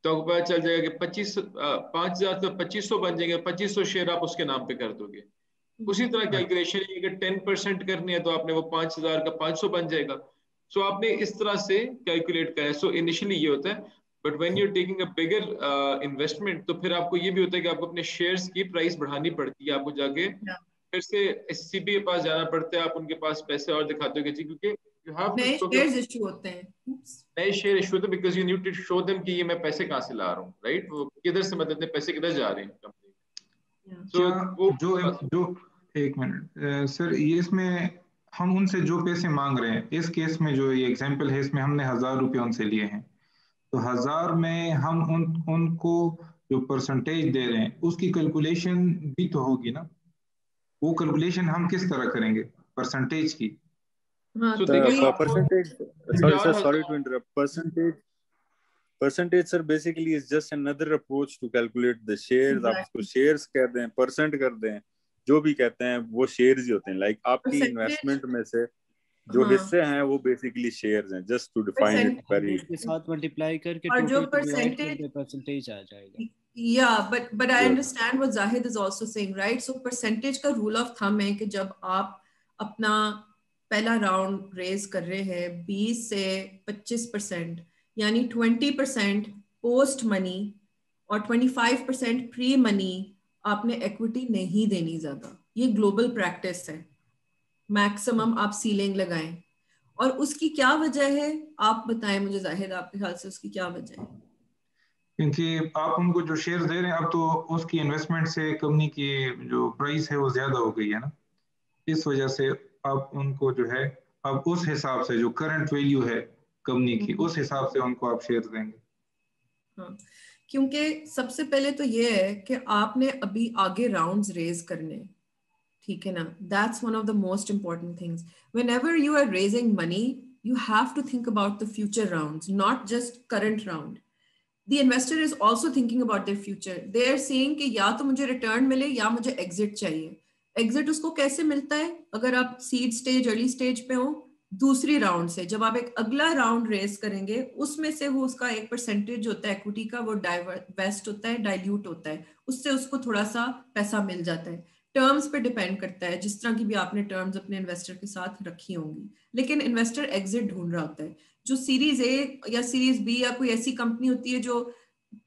तो आपको पता चल जाएगा कि 5,000 तो 2,500 बन जाएंगे, 2,500 शेयर आप उसके नाम पे कर दोगे। उसी तरह कैलकुलेशन है कि 10% करनी है तो आपने वो 5,000 का 500 बन जाएगा। सो आपने इस तरह से कैलकुलेट करा है। सो इनिशियली ये होता है, but when you are taking a bigger investment तो फिर आपको ये भी होता है कि आपको अपने शेयर्स की प्राइस बढ़ानी पड़ती है, आपको जाके फिर से एससीबी के पास जाना पड़ता है, आप उनके पास पैसे और दिखाते हो कि जी, क्योंकि यू हैव नए शेयर्स इशू होते हैं, नए शेयर इशू होते हैं, because you need to show them कि ये मैं पैसे कहाँ से ला रहा हूँ, राइट? वो किधर से, मतलब पैसे किधर जा रहे हैं कंपनी। सो वो जो एक मिनट सर, ये इसमें हम उनसे जो पैसे मांग रहे हैं, इस केस में जो ये एग्जांपल है इसमें हमने 1,000 रुपये उनसे लिए हैं, तो 1,000 में हम उनको जो परसेंटेज दे रहे हैं उसकी कैलकुलेशन भी तो होगी ना। वो कैलकुलेशन हम किस तरह करेंगे परसेंटेज की? तो देखिए percentage, sorry to interrupt, percentage sir basically is just another approach to calculate the shares. आप उसको shares कह दें, परसेंट कर दें, जो भी कहते हैं वो shares ही होते हैं। like आपकी इन्वेस्टमेंट में से जो हिस्से हैं वो बेसिकली शेयर्स हैं, just to define it very के साथ मल्टीप्लाई करके और जो परसेंटेज आ जाएगा। Yeah, but I understand what Zahid is also saying, right? So percentage का rule of thumb है कि जब आप अपना पहला राउंड रेज कर रहे हैं 20 से 25%, यानी 20% पोस्ट मनी और 25% प्री मनी आपने इक्विटी नहीं देनी ज्यादा। ये ग्लोबल प्रैक्टिस है, मैक्सिमम आप सीलिंग लगाएं। और उसकी क्या वजह है आप बताएं मुझे जाहिद, आपके ख्याल से उसकी क्या वजह है? क्योंकि आप उनको जो शेयर दे रहे हैं अब तो उसकी इन्वेस्टमेंट से कंपनी की जो प्राइस है वो ज्यादा हो गई है ना, इस वजह से आप उनको जो है अब उस हिसाब से जो करंट वैल्यू है कंपनी की उस हिसाब से उनको आप शेयर देंगे। हाँ, क्योंकि सबसे पहले तो ये है कि आपने अभी आगे राउंड्स रेज करने, ठीक है ना? That's one of the most important things. Whenever you are raising money you have to think about the future rounds, not just current round. The investor is also thinking about their future. They are saying कि या तो मुझे return मिले या मुझे exit चाहिए। Exit उसको कैसे मिलता है? अगर आप सीड स्टेज, अर्ली स्टेज पे हो, दूसरी राउंड से जब आप एक अगला राउंड रेस करेंगे उसमें से वो उसका एक परसेंटेज होता है इक्विटी का, वो डाइवेस्ट होता है, डाइल्यूट होता है, उससे उसको थोड़ा सा पैसा मिल जाता है। टर्म्स पे डिपेंड करता है, जिस तरह की भी आपने टर्म्स अपने इन्वेस्टर के साथ रखी होंगी, लेकिन इन्वेस्टर एग्जिट ढूंढ रहा होता है। जो सीरीज ए या सीरीज बी या कोई ऐसी कंपनी होती है जो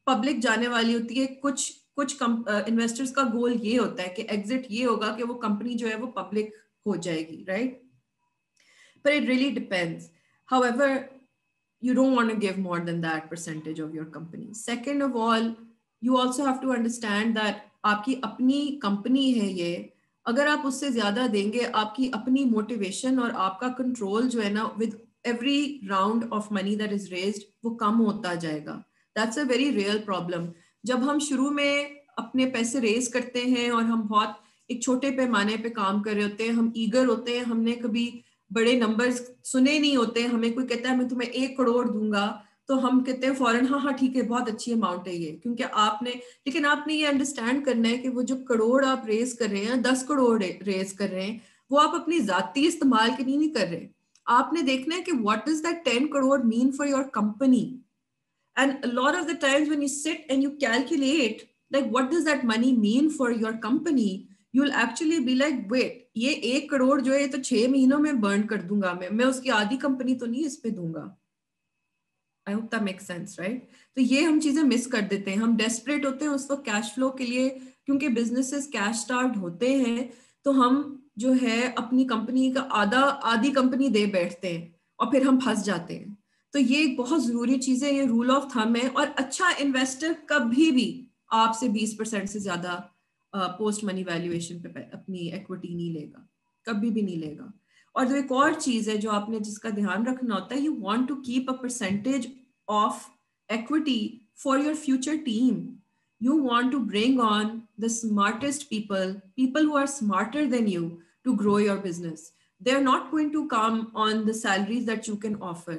पब्लिक जाने वाली होती है, कुछ इन्वेस्टर्स का गोल ये होता है कि एग्जिट ये होगा कि वो कंपनी जो है वो पब्लिक हो जाएगी, right? But it really depends. However, you don't want to give more than that percentage of your company. Second of all, you also have to understand that आपकी अपनी कंपनी है ये, अगर आप उससे ज्यादा देंगे आपकी अपनी मोटिवेशन और आपका कंट्रोल जो है ना with every round of money that is raised वो कम होता जाएगा। That's a very real problem. जब हम शुरू में अपने पैसे रेज करते हैं और हम बहुत एक छोटे पैमाने पे काम कर रहे होते हैं, हम ईगर होते हैं, हमने कभी बड़े नंबर्स सुने नहीं होते, हमें कोई कहता है मैं तुम्हें 1 करोड़ दूंगा तो हम कहते हैं फौरन हाँ हाँ ठीक है, बहुत अच्छी अमाउंट है ये, क्योंकि आपने, लेकिन आपने ये अंडरस्टैंड करना है कि वो जो करोड़ आप रेज कर रहे हैं, 10 करोड़ रेज कर रहे हैं, वो आप अपनी जाती इस्तेमाल के लिए नहीं कर रहे। आपने देखना है कि what does that 10 crore mean for your company? And a lot of the times when you sit and you calculate like what does that money mean for your company, you'll actually be like wait, ये 1 करोड़ जो है तो 6 महीनों में burn कर दूंगा मैं उसकी आधी कंपनी तो नहीं इस पे दूंगा। I hope that makes sense, right? तो ये हम चीजें मिस कर देते हैं, हम डेस्परेट होते हैं उस वक्त कैश फ्लो के लिए, क्योंकि बिजनेसेस कैश स्टार्ट होते हैं तो हम जो है अपनी कंपनी का आधी कंपनी दे बैठते हैं और फिर हम फंस जाते हैं। तो ये एक बहुत जरूरी चीज है, ये रूल ऑफ थंब है। और अच्छा इन्वेस्टर कभी भी आपसे 20% से ज्यादा पोस्ट मनी वैल्यूएशन पे अपनी इक्विटी नहीं लेगा, कभी भी नहीं लेगा। और जो एक और चीज है जो आपने जिसका ध्यान रखना होता है, you want to keep a percentage of equity for your future team. You want to bring on the smartest people who are smarter than you to grow your business. They are not going to come on the salaries that you can offer.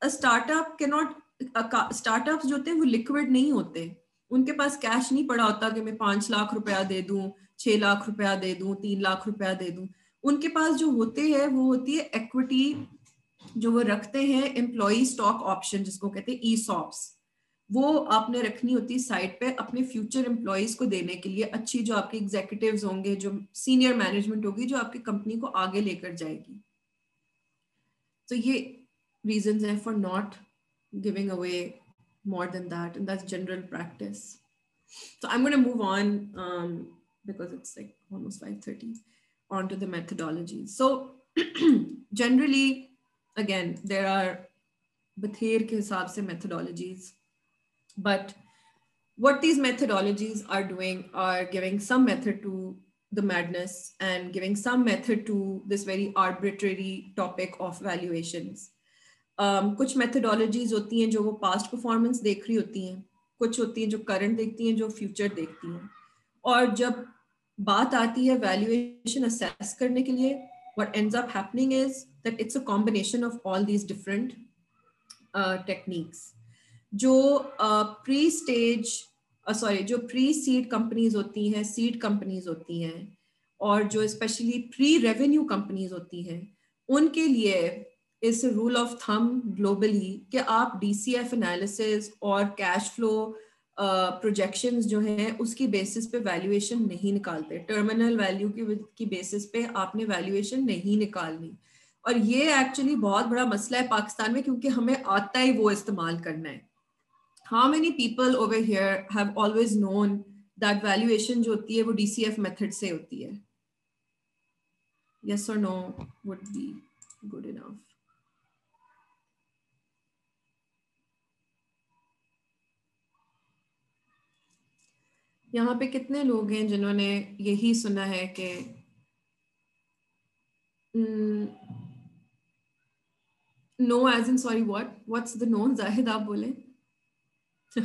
A startup cannot, startups जो होते हैं वो liquid नहीं होते, उनके पास cash नहीं पड़ा होता कि मैं 5 लाख रुपया दे दूं, 6 लाख रुपया दे दूं, 3 लाख रुपया दे दूं। उनके पास जो होते हैं वो होती है इक्विटी, जो वो रखते हैं एम्प्लॉई स्टॉक ऑप्शन जिसको कहते हैं ESOPs, वो आपने रखनी होती है साइड पे अपने फ्यूचर एम्प्लॉयज को देने के लिए, अच्छी जो आपके एग्जीक्यूटिव्स होंगे, जो सीनियर मैनेजमेंट होगी, जो आपकी कंपनी को आगे लेकर जाएगी. तो ये reasons हैं for not giving away more than that, and that's general practice. So I'm going to move on because it's like almost 5:30 on to the methodologies. So generally, again, there are Bather ke hisab se methodologies, but what these methodologies are doing are giving some method to the madness and giving some method to this very arbitrary topic of valuations. कुछ methodologies होती हैं जो वो past performance देख रही होती हैं, कुछ होती हैं जो current देखती हैं, जो future देखती हैं. और जब बात आती है valuation assess करने के लिए, what ends up happening is that it's a combination of all these different techniques. जो जो pre-seed companies होती हैं, seed companies होती हैं, और जो especially pre-revenue companies होती हैं, उनके लिए इस रूल ऑफ थंब ग्लोबली कि आप DCF एनालिसिस और कैश फ्लो प्रोजेक्शंस जो हैं उसकी बेसिस पे वैल्यूएशन नहीं निकालते. टर्मिनल वैल्यू की बेसिस पे आपने वैल्यूएशन नहीं निकालनी. और ये एक्चुअली बहुत बड़ा मसला है पाकिस्तान में, क्योंकि हमें आता ही वो इस्तेमाल करना है. How many people over here have always known that valuation जो होती है वो DCF मेथड से होती है? यस और no would be good enough. यहाँ पे कितने लोग हैं जिन्होंने यही सुना है कि no as in sorry what's the no? Zahid आप बोले. मैं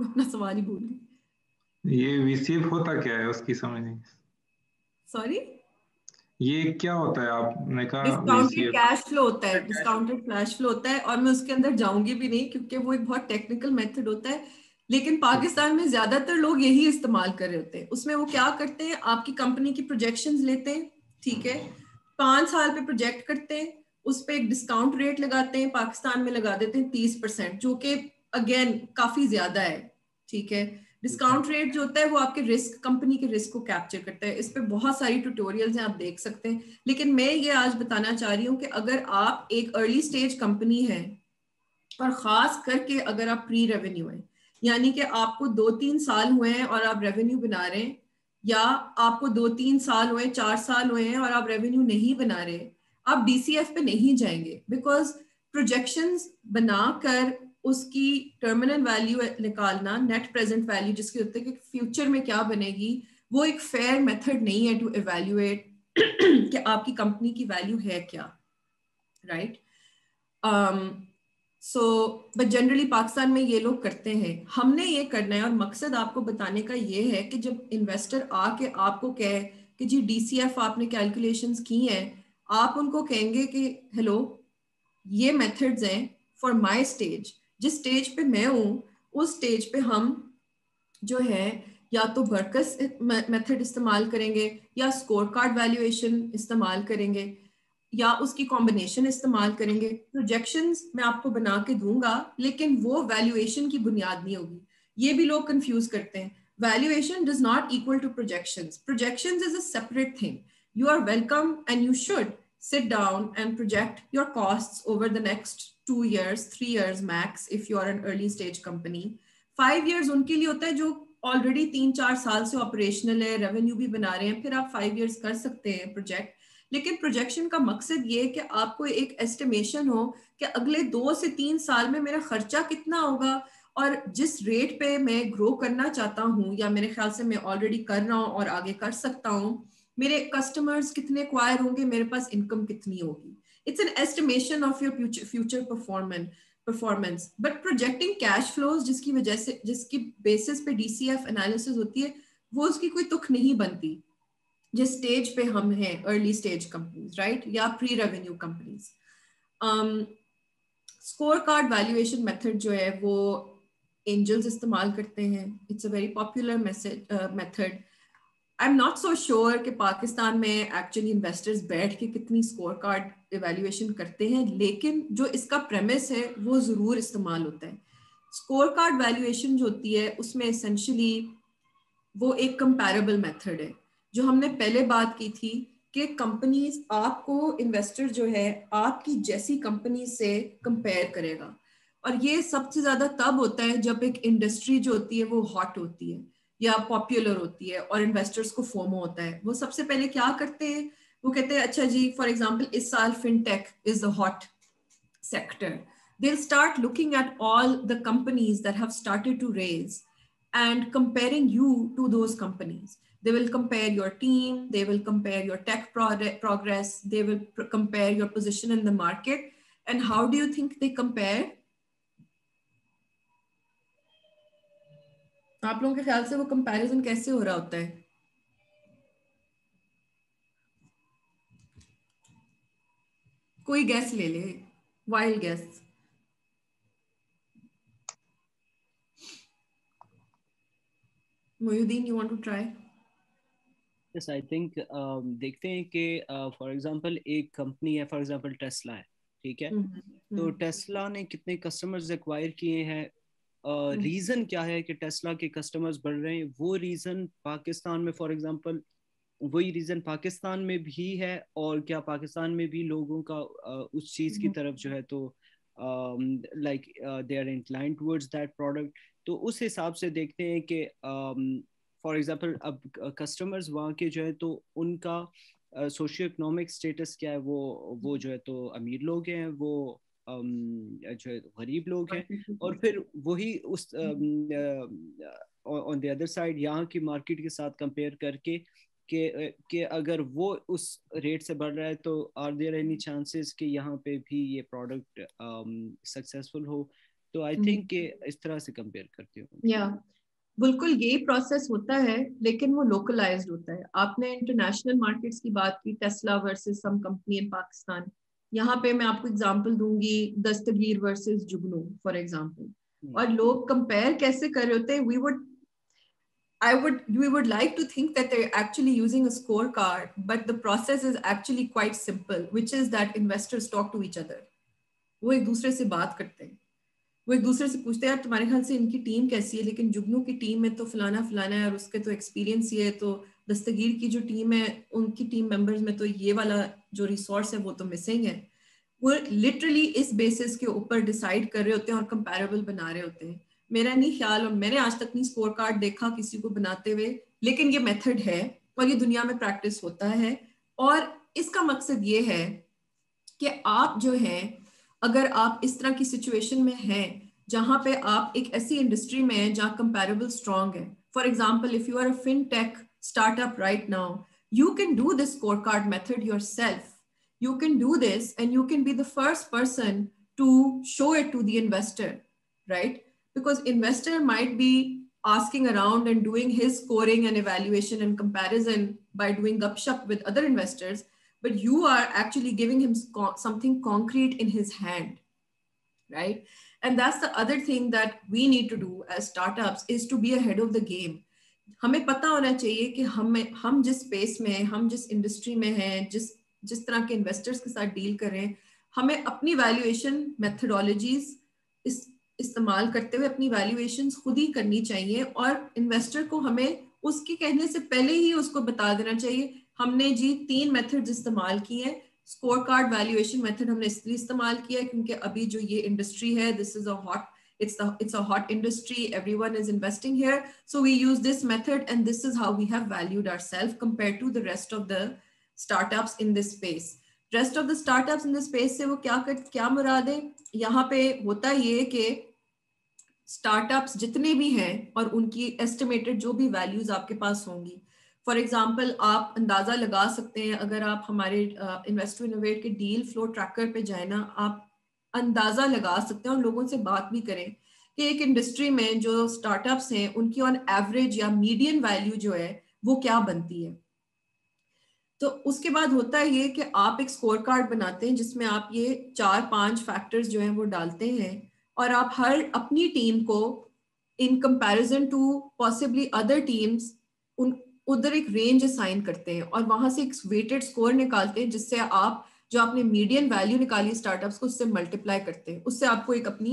अपना सवाल ही भूल गई. ये VCF होता क्या है उसकी समझ नहीं. सॉरी, ये क्या होता है आपने कहा? डिस्काउंटेड कैश फ्लो होता है, डिस्काउंटेड कैश फ्लो होता है. और मैं उसके अंदर जाऊंगी भी नहीं क्योंकि वो एक बहुत टेक्निकल मेथड होता है, लेकिन पाकिस्तान में ज्यादातर लोग यही इस्तेमाल कर रहे होते हैं. उसमें वो क्या करते हैं, आपकी कंपनी की प्रोजेक्शंस लेते हैं, ठीक है, 5 साल पे प्रोजेक्ट करते हैं, उस पे एक डिस्काउंट रेट लगाते हैं. पाकिस्तान में लगा देते हैं 30%, जो कि अगेन काफी ज्यादा है, ठीक है. डिस्काउंट रेट जो होता है वो आपके रिस्क, कंपनी के रिस्क को कैप्चर करता है. इस पे बहुत सारी ट्यूटोरियल्स हैं, आप देख सकते हैं. लेकिन मैं ये आज बताना चाह रही हूँ कि अगर आप एक अर्ली स्टेज कंपनी है, और खास करके अगर आप प्री रेवेन्यू है, यानी कि आपको 2-3 साल हुए हैं और आप रेवेन्यू बना रहे हैं, या आपको 2-3 साल हुए, 4 साल हुए हैं और आप रेवेन्यू नहीं बना रहे, आप DCF पे नहीं जाएंगे. बिकॉज प्रोजेक्शंस बनाकर उसकी टर्मिनल वैल्यू निकालना, नेट प्रेजेंट वैल्यू जिसकी होती है कि फ्यूचर में क्या बनेगी, वो एक फेयर मेथड नहीं है टू इवेल्युएट कि आपकी कंपनी की वैल्यू है क्या, right. So but generally Pakistan में ये लोग करते हैं. हमने ये करना है, और मकसद आपको बताने का ये है कि जब इन्वेस्टर आके आपको कहे कि जी DCF आपने कैलकुलेशंस की हैं, आप उनको कहेंगे कि हेलो ये मेथड्स हैं फॉर माय स्टेज. जिस स्टेज पे मैं हूँ उस स्टेज पे हम जो है या तो बर्कस मेथड इस्तेमाल करेंगे, या स्कोर कार्ड वैल्यूएशन इस्तेमाल करेंगे, या उसकी कॉम्बिनेशन इस्तेमाल करेंगे. प्रोजेक्शंस मैं आपको बना के दूंगा, लेकिन वो वैल्यूएशन की बुनियाद नहीं होगी. ये भी लोग कंफ्यूज करते हैं. Valuation does not equal to projections. Projections is a separate thing. You are welcome and you should sit down and project your costs over the next 2 years, 3 years max if you are an early stage company. 5 years उनके लिए होता है जो already 3-4 साल से operational है, revenue भी बना रहे हैं, फिर आप 5 years कर सकते हैं प्रोजेक्ट. लेकिन प्रोजेक्शन का मकसद ये है कि आपको एक एस्टिमेशन हो कि अगले 2 से 3 साल में मेरा खर्चा कितना होगा, और जिस रेट पे मैं ग्रो करना चाहता हूँ, या मेरे ख्याल से मैं ऑलरेडी कर रहा हूँ और आगे कर सकता हूँ, मेरे कस्टमर्स कितने एक्वायर होंगे, मेरे पास इनकम कितनी होगी. It's an estimation of your future performance. But projecting cash flows जिसकी वजह से, जिसकी बेसिस पे DCF एनालिसिस होती है, वो उसकी कोई तुक नहीं बनती जिस स्टेज पे हम हैं, अर्ली स्टेज कंपनीज, राइट, या pre revenue companies. Score card valuation method जो है वो एंजल्स इस्तेमाल करते हैं. It's a very popular method. I am not so sure कि पाकिस्तान में एक्चुअली इन्वेस्टर्स बैठ के कितनी स्कोर कार्ड इवेल्युएशन करते हैं, लेकिन जो इसका प्रेमिस है वो ज़रूर इस्तेमाल होता है. स्कोर कार्ड वैल्यूएशन जो होती है उसमें एसेंशियली वो एक कंपैरेबल मेथड है, जो हमने पहले बात की थी कि कंपनीज आपको, इन्वेस्टर जो है आपकी जैसी कंपनी से कंपेयर करेगा, और ये सबसे ज्यादा तब होता है जब एक इंडस्ट्री जो होती है वो हॉट होती है या पॉपुलर होती है और इन्वेस्टर्स को फोमो होता है। वो सबसे पहले क्या करते हैं, वो कहते हैं अच्छा जी फॉर एग्जांपल इस साल fintech is the hot sector. They'll start looking at all the companies that have started to raise and comparing you to those companies. They will compare your team, they will compare your tech progress, they will compare your position in the market. And how do you think they compare? आप लोगों के ख्याल से वो comparison कैसे हो रहा होता है? कोई गैस ले ले, wild gas. Mohyuddin, you want to try? Yes, I think देखते हैं कि फॉर एग्जांपल एक कंपनी है, फॉर एग्जांपल टेस्ला है, ठीक है? तो टेस्ला ने कितने कस्टमर्स एक्वायर किए हैं, रीजन क्या है कि टेस्ला के कस्टमर्स बढ़ रहे हैं, वो रीजन पाकिस्तान में फॉर एग्जांपल वही रीजन पाकिस्तान में भी है, और क्या पाकिस्तान में भी लोगों का उस चीज की तरफ जो है तो like they are inclined towards that product. तो उस हिसाब से देखते हैं कि फॉर एग्जांपल अब कस्टमर्स वहाँ के जो है तो उनका सोशियो इकोनॉमिक स्टेटस क्या है, वो जो है तो अमीर लोग हैं, वो जो है गरीब लोग हैं, और फिर वही उस ऑन द अदर साइड यहाँ की मार्केट के साथ कंपेयर करके कि अगर वो उस रेट से बढ़ रहा है तो आर देयर एनी चांसेस कि यहाँ पे भी ये प्रोडक्ट सक्सेसफुल हो। तो आई थिंक कि इस तरह से कंपेयर करती हूँ। या बिल्कुल यही प्रोसेस होता है, लेकिन वो लोकलाइज्ड होता है। आपने इंटरनेशनल मार्केट्स की बात की, Tesla versus some company in Pakistan. यहाँ पे मैं आपको एग्जांपल दूंगी, Dastgir versus Jugnu for example. और लोग कंपेयर कैसे कर रहे होते हैं, we would like to think that they're actually using a scorecard, but the process is actually quite simple, which is that investors talk to each other. वो एक दूसरे से बात करते हैं, वो एक दूसरे से पूछते हैं यार तुम्हारे ख्याल से इनकी टीम कैसी है, लेकिन जुगनू की टीम में तो फलाना फलाना है और उसके तो एक्सपीरियंस ये है, तो दस्तगीर की जो टीम है उनकी टीम मेंबर्स में तो ये वाला जो रिसोर्स है वो तो मिसिंग है। वो लिटरली इस बेसिस के ऊपर डिसाइड कर रहे होते हैं और कंपैरेबल बना रहे होते हैं। मेरा नहीं ख्याल, और मैंने आज तक नहीं स्कोर कार्ड देखा किसी को बनाते हुए, लेकिन ये मेथड है और ये दुनिया में प्रैक्टिस होता है। और इसका मकसद ये है कि आप जो हैं, अगर आप इस तरह की सिचुएशन में हैं जहां पे आप एक ऐसी इंडस्ट्री में हैं जहां कंपैरेबल स्ट्रांग है, for example if you are a fintech startup right now, you can do this score card method yourself, you can do this and you can be the first person to show it to the investor, right? Because investor might be asking around and doing his scoring and evaluation and comparison by doing gupshup with other investors, but you are actually giving him something concrete in his hand, right? And that's the other thing that we need to do as startups, is to be ahead of the game. हमें पता होना चाहिए कि हम जिस space में, हम जिस इंडस्ट्री में हैं, जिस तरह के इन्वेस्टर्स के साथ डील कर रहे हैं, हमें अपनी वैल्यूएशन मेथडोलॉजीज इस्तेमाल करते हुए अपनी वैल्यूएशंस खुद ही करनी चाहिए, और इन्वेस्टर को हमें उसके कहने से पहले ही उसको बता देना चाहिए हमने जी 3 मेथड्स इस्तेमाल किए हैं। स्कोर कार्ड वैल्यूएशन मेथड हमने इसलिए इस्तेमाल किया है क्योंकि अभी जो ये इंडस्ट्री है, this is a hot, it's a hot industry, everyone is investing here, so we use this method and this is how we have valued ourselves compared to the rest of the startups in this space. Rest of the startups in this space से वो क्या मुराद है? यहाँ पे होता ये कि startups जितने भी हैं और उनकी एस्टिमेटेड जो भी वैल्यूज आपके पास होंगी, फॉर एग्जांपल आप अंदाजा लगा सकते हैं, अगर आप हमारे इन्वेस्ट टू इनोवेट के डील फ्लो ट्रैकर पे जाए ना, आप अंदाजा लगा सकते हैं और लोगों से बात भी करें कि एक इंडस्ट्री में जो स्टार्टअप्स हैं उनकी ऑन एवरेज या मीडियन वैल्यू जो है वो क्या बनती है। तो उसके बाद होता है ये कि आप एक स्कोर कार्ड बनाते हैं जिसमें आप ये 4-5 फैक्टर्स जो हैं वो डालते हैं, और आप हर अपनी टीम को in comparison to possibly other teams उधर एक रेंज असाइन करते हैं और वहां से एक वेटेड स्कोर निकालते हैं, जिससे आप जो आपने मीडियन वैल्यू निकाली स्टार्टअप्स को उससे मल्टीप्लाई करते हैं, उससे आपको एक अपनी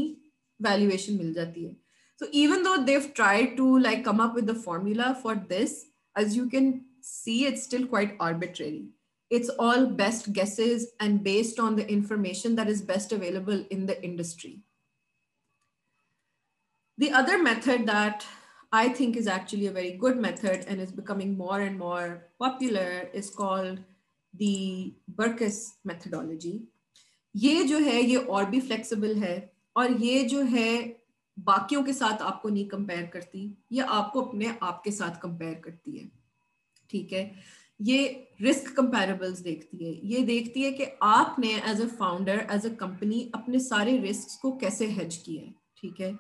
वैल्यूएशन मिल जाती है. So even though they've tried to like come up with the formula for this, as you can see, it's still quite arbitrary. It's all best guesses and based on the information that is best available in the industry. The other method that I think is actually a very good method and is becoming more and more popular is called the Berkus methodology. ये जो है ये और भी flexible है और ये जो है बाकियों के साथ आपको नहीं कंपेयर करती, ये आपको अपने आप के साथ कंपेयर करती है. ठीक है, ये रिस्क कंपैरेबल्स देखती है. ये देखती है कि आपने as a founder, as a company अपने सारे रिस्क को कैसे हेज किया है. ठीक है,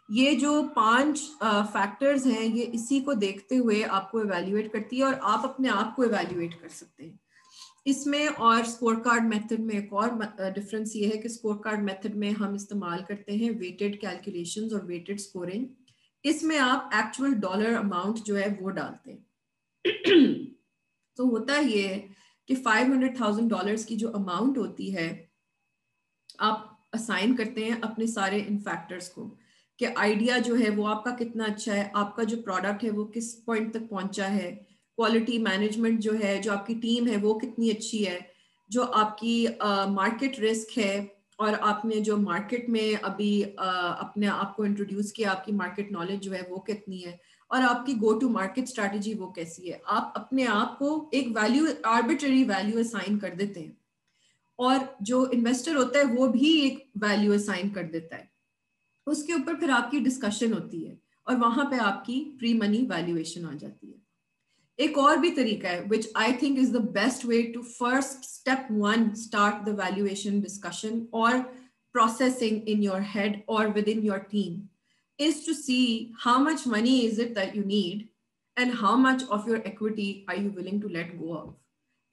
ये जो 5 फैक्टर्स हैं ये इसी को देखते हुए आपको इवैल्यूएट करती है और आप अपने आप को इवैल्यूएट कर सकते हैं इसमें. और स्कोर कार्ड मेथड में एक और डिफरेंस ये है कि स्कोर कार्ड मेथड में हम इस्तेमाल करते हैं वेटेड कैलकुलेशंस और वेटेड स्कोरिंग. इसमें आप एक्चुअल डॉलर अमाउंट जो है वो डालते हैं. तो होता ये है कि $500,000 की जो अमाउंट होती है आप असाइन करते हैं अपने सारे इन फैक्टर्स को कि आइडिया जो है वो आपका कितना अच्छा है, आपका जो प्रोडक्ट है वो किस पॉइंट तक पहुंचा है, क्वालिटी मैनेजमेंट जो है, जो आपकी टीम है वो कितनी अच्छी है, जो आपकी मार्केट रिस्क है और आपने जो मार्केट में अभी अपने आप को इंट्रोड्यूस किया, आपकी मार्केट नॉलेज जो है वो कितनी है और आपकी गो टू मार्केट स्ट्रैटेजी वो कैसी है. आप अपने आप को एक वैल्यू, आर्बिट्ररी वैल्यू असाइन कर देते हैं और जो इन्वेस्टर होता है वो भी एक वैल्यू असाइन कर देता है. उसके ऊपर फिर आपकी डिस्कशन होती है और वहां पे आपकी प्री मनी वैल्यूएशन आ जाती है. एक और भी तरीका है which I think is the best way to first step 1 start the valuation discussion or processing in your head or within your team is to see how much money is it that you need and how much of your equity are you willing to let go of.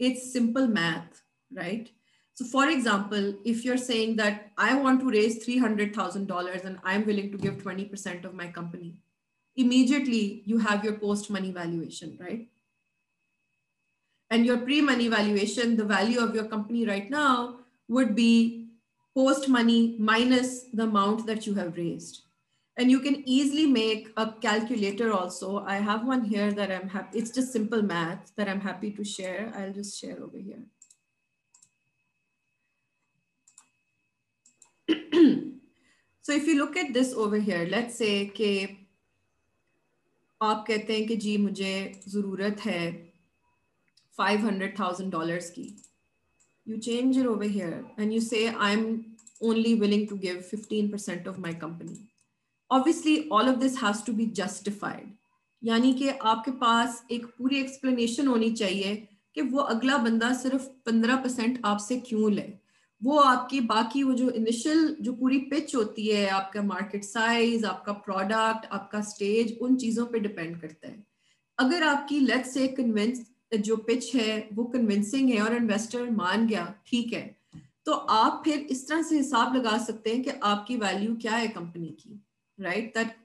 It's simple math, right? So for example, if you're saying that I want to raise $300,000 and I'm willing to give 20% of my company, immediately you have your post-money valuation, right? And your pre-money valuation, the value of your company right now would be post-money minus the amount that you have raised. And you can easily make a calculator also. I have one here that I'm happy, it's just simple math that I'm happy to share. I'll just share over here. So if you look at this over here, let's say कि आप कहते हैं कि जी मुझे ज़रूरत है $500,000 की. You change it over here and you say I'm only willing to give 15% of my company. Obviously all of this has to be justified. यानी कि आपके पास एक पूरी explanation होनी चाहिए कि वो अगला बंदा सिर्फ 15% आपसे क्यों ले. वो आपकी बाकी वो जो इनिशियल जो पूरी पिच होती है, आपका मार्केट साइज, आपका प्रोडक्ट, आपका स्टेज, उन चीज़ों पे डिपेंड करता है. अगर आपकी लेट्स से कन्विंस जो पिच है वो कन्विंसिंग है और इन्वेस्टर मान गया, ठीक है, तो आप फिर इस तरह से हिसाब लगा सकते हैं कि आपकी वैल्यू क्या है कंपनी की, right? That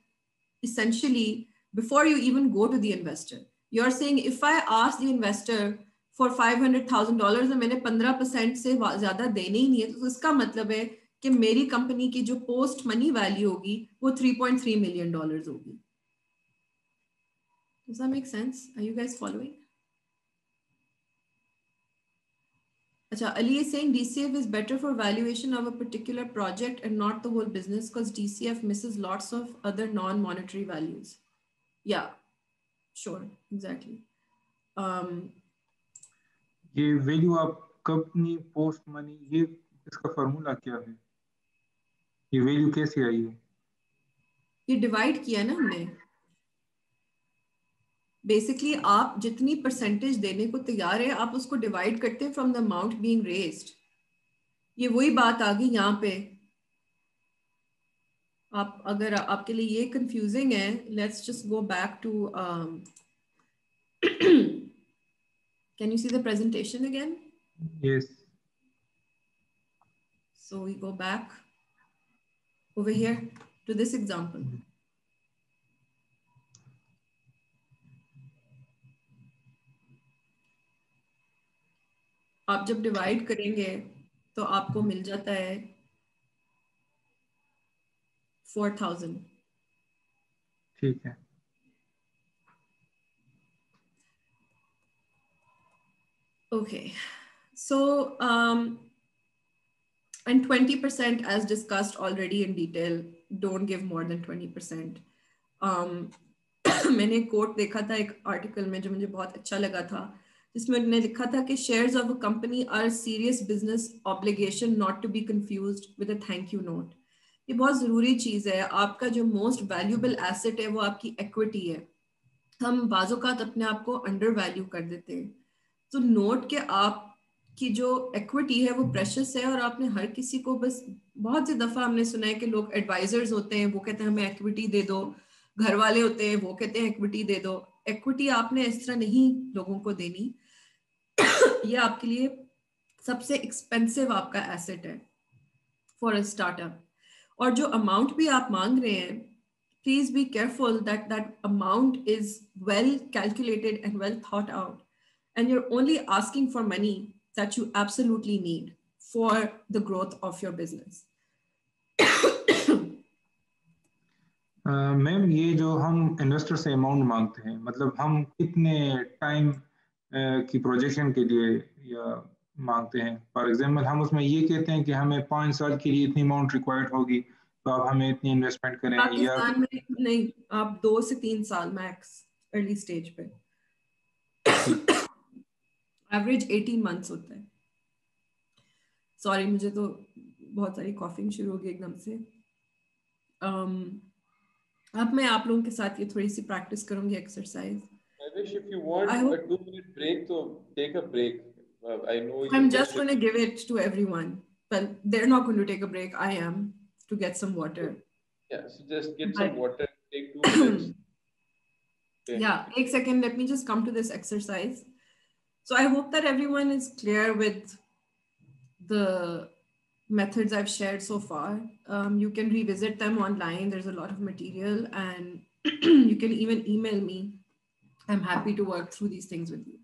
essentially before you even go to the investor, you're saying if I ask the investor for $500,000 और मैंने 15% से ज़्यादा देने ही नहीं है, तो इसका मतलब है कि मेरी कंपनी की जो पोस्ट मनी वैल्यू होगी वो $3.3 million होगी. Does that make sense? Are you guys following? Acha, Ali is saying DCF is better for valuation of a particular project and not the whole business because DCF misses lots of other non-monetary values. Yeah, sure, exactly. ये value आप company post money, ये इसका formula क्या है? ये value कैसे आई है? ये डिवाइड किया ना हमने. बेसिकली आप जितनी परसेंटेज देने को तैयार है आप उसको डिवाइड करते हैं from the amount being raised. ये वही बात आ गई यहाँ पे. आप अगर आपके लिए ये कंफ्यूजिंग है, let's just go back to can you see the presentation again? Yes. So we go back over here to this example. आप जब डिवाइड करेंगे तो आपको मिल जाता है 4,000. ठीक है. Okay. So, and 20%, as discussed already in detail, don't give more than 20%. मैंने कोट देखा था एक आर्टिकल में जो मुझे बहुत अच्छा लगा था, जिसमें उन्होंने लिखा था कि shares of a company are serious business obligation not to be confused with a thank you note. ये बहुत ज़रूरी चीज़ है. आपका जो मोस्ट वैल्यूएबल एसेट है वो आपकी इक्विटी है. हम बाज़ोकात अपने आप को अंडर वैल्यू कर देते हैं. तो नोट के आप की जो इक्विटी है वो प्रेशियस है, और आपने हर किसी को, बस बहुत सी दफ़ा हमने सुना है कि लोग एडवाइजर्स होते हैं, वो कहते हैं हमें इक्विटी दे दो. घर वाले होते हैं, वो कहते हैं इक्विटी दे दो. इक्विटी आपने इस तरह नहीं लोगों को देनी. ये आपके लिए सबसे एक्सपेंसिव आपका एसेट है फॉर अ स्टार्टअप. और जो अमाउंट भी आप मांग रहे हैं, please be careful that that amount is well calculated and well thought out, and you're only asking for money that you absolutely need for the growth of your business. Ma'am, ये जो हम investor से amount मांगते हैं, मतलब हम कितने time की प्रोजेक्शन के लिए या मांगते हैं? फॉर एग्जांपल हम उसमें ये कहते हैं कि हमें 5 साल के लिए इतनी अमाउंट रिक्वायर्ड होगी, तो आप हमें इतनी इन्वेस्टमेंट करें, या पाकिस्तान में नहीं, आप 2 से 3 साल मैक्स अर्ली स्टेज पे. एवरेज 18 मंथ्स होता है. सॉरी, मुझे तो बहुत सारी कॉफिंग शुरू हो गई एकदम से. अब मैं आप लोगों के साथ ये थोड़ी सी प्रैक्टिस करूंगी exercise. I wish if you want a 2-minute break, so take a break. I know you. I'm just going to give it to everyone. Well, they're not going to take a break. I am, to get some water. Yeah, so just get some water. Take 2 minutes. Okay. Yeah, 1 second. Let me just come to this exercise. So I hope that everyone is clear with the methods I've shared so far. You can revisit them online. There's a lot of material, and you can even email me. I'm happy to work through these things with you.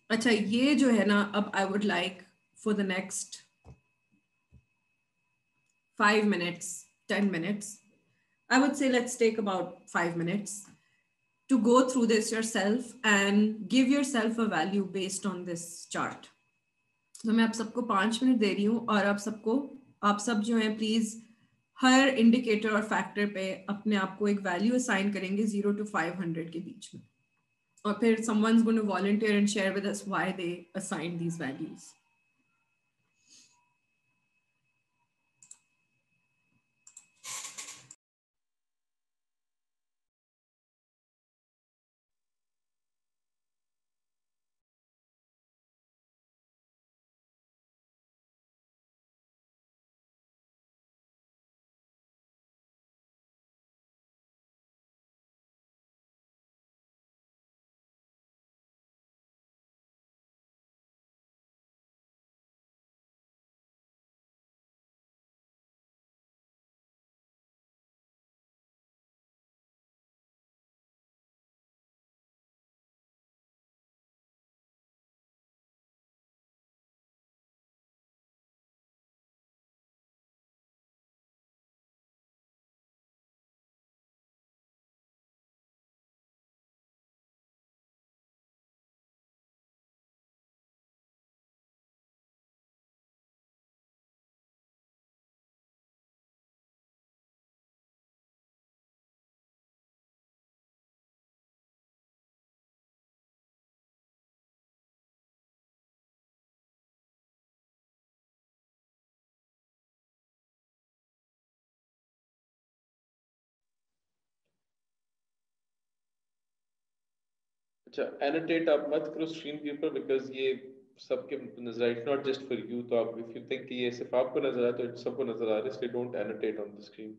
अच्छा, ये जो है ना, अब I would like for the next 5 minutes, 10 minutes, I would say let's take about 5 minutes to go through this yourself and give yourself a value based on this chart. तो मैं आप सबको 5 मिनट दे रही हूँ, और आप सब जो हैं प्लीज हर इंडिकेटर और फैक्टर पे अपने आप को एक वैल्यू असाइन करेंगे 0 to 500 के बीच में, और फिर someone's going to volunteer and share with us why they assigned these values. अच्छा, annotate आप मत करो स्क्रीन के ऊपर, बिकॉज ये सबके नजर, it's not just for you. तो आप इफ यू थिंक कि ये सिर्फ आपको नजर आए तो सबको नजर आ रहा है, इसलिए don't annotate on the screen.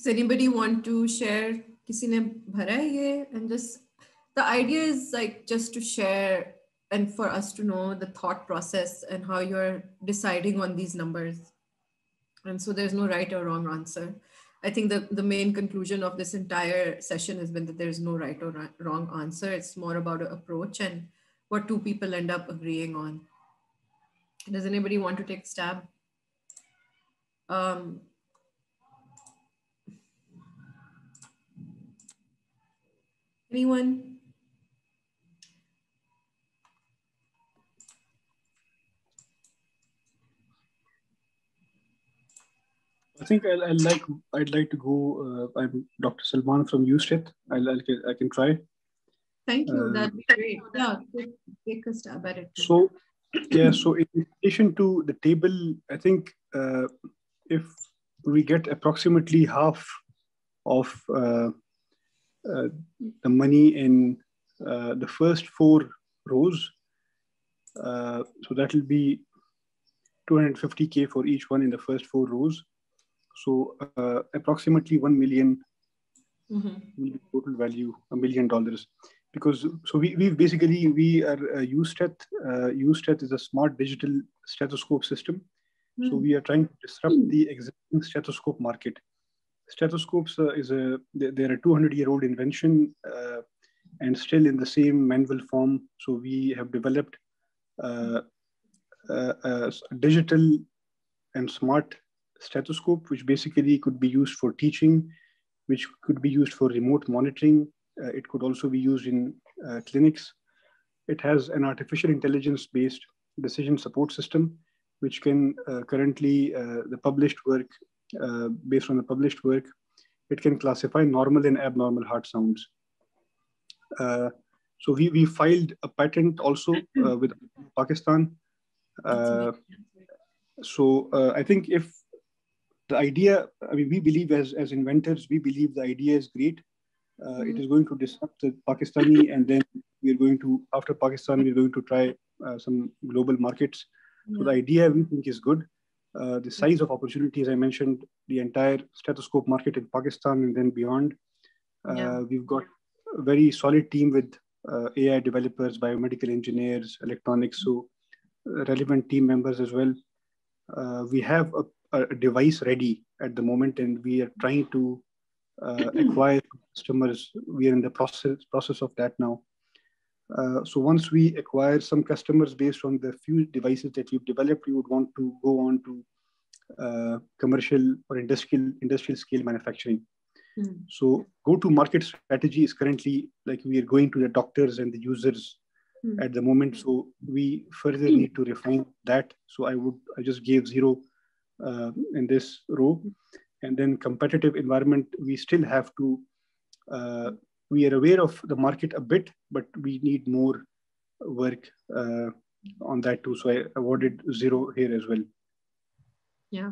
Does anybody want to share? किसी ने भरा है ये? And just the idea is like just to share and for us to know the thought process and how you're deciding on these numbers. And so there's no right or wrong answer. I think the main conclusion of this entire session has been that there's no right or wrong answer. It's more about an approach and what two people end up agreeing on. Does anybody want to take a stab? Anyone? I think I'd like to go. I'm Dr. Salman from USTET. I can try. Thank you. That'd be great. Yeah, take a stab at it. So, yeah. So in addition to the table, I think if we get approximately half of the money in the first 4 rows, so that will be 250K for each one in the first 4 rows. So approximately 1 million total value, $1 million. Because so we are USTET. USTET is a smart digital stethoscope system. So we are trying to disrupt the existing stethoscope market. Stethoscopes they're a 200-year-old invention and still in the same manual form. So we have developed a digital and smart stethoscope, which basically could be used for teaching, which could be used for remote monitoring. It could also be used in clinics. It has an artificial intelligence-based decision support system, which can currently, the published work, based on the published work, it can classify normal and abnormal heart sounds. So we filed a patent also with Pakistan. So I think if the idea, I mean, we believe as inventors, we believe the idea is great. It is going to disrupt the Pakistani, and then we're going to, after Pakistan, we're going to try some global markets. So the idea we think is good. The size of opportunities, I mentioned, the entire stethoscope market in Pakistan and then beyond. We've got a very solid team with AI developers, biomedical engineers, electronics, so relevant team members as well. We have a device ready at the moment, and we are trying to acquire customers. We are in the process of that now. So once we acquire some customers based on the few devices that we've developed, we would want to go on to commercial or industrial scale manufacturing. So go-to-market strategy is currently like we are going to the doctors and the users at the moment. So we further need to refine that. So I just gave 0 in this row. And then competitive environment, we still have to, we are aware of the market a bit, but we need more work on that too. So I awarded 0 here as well. Yeah.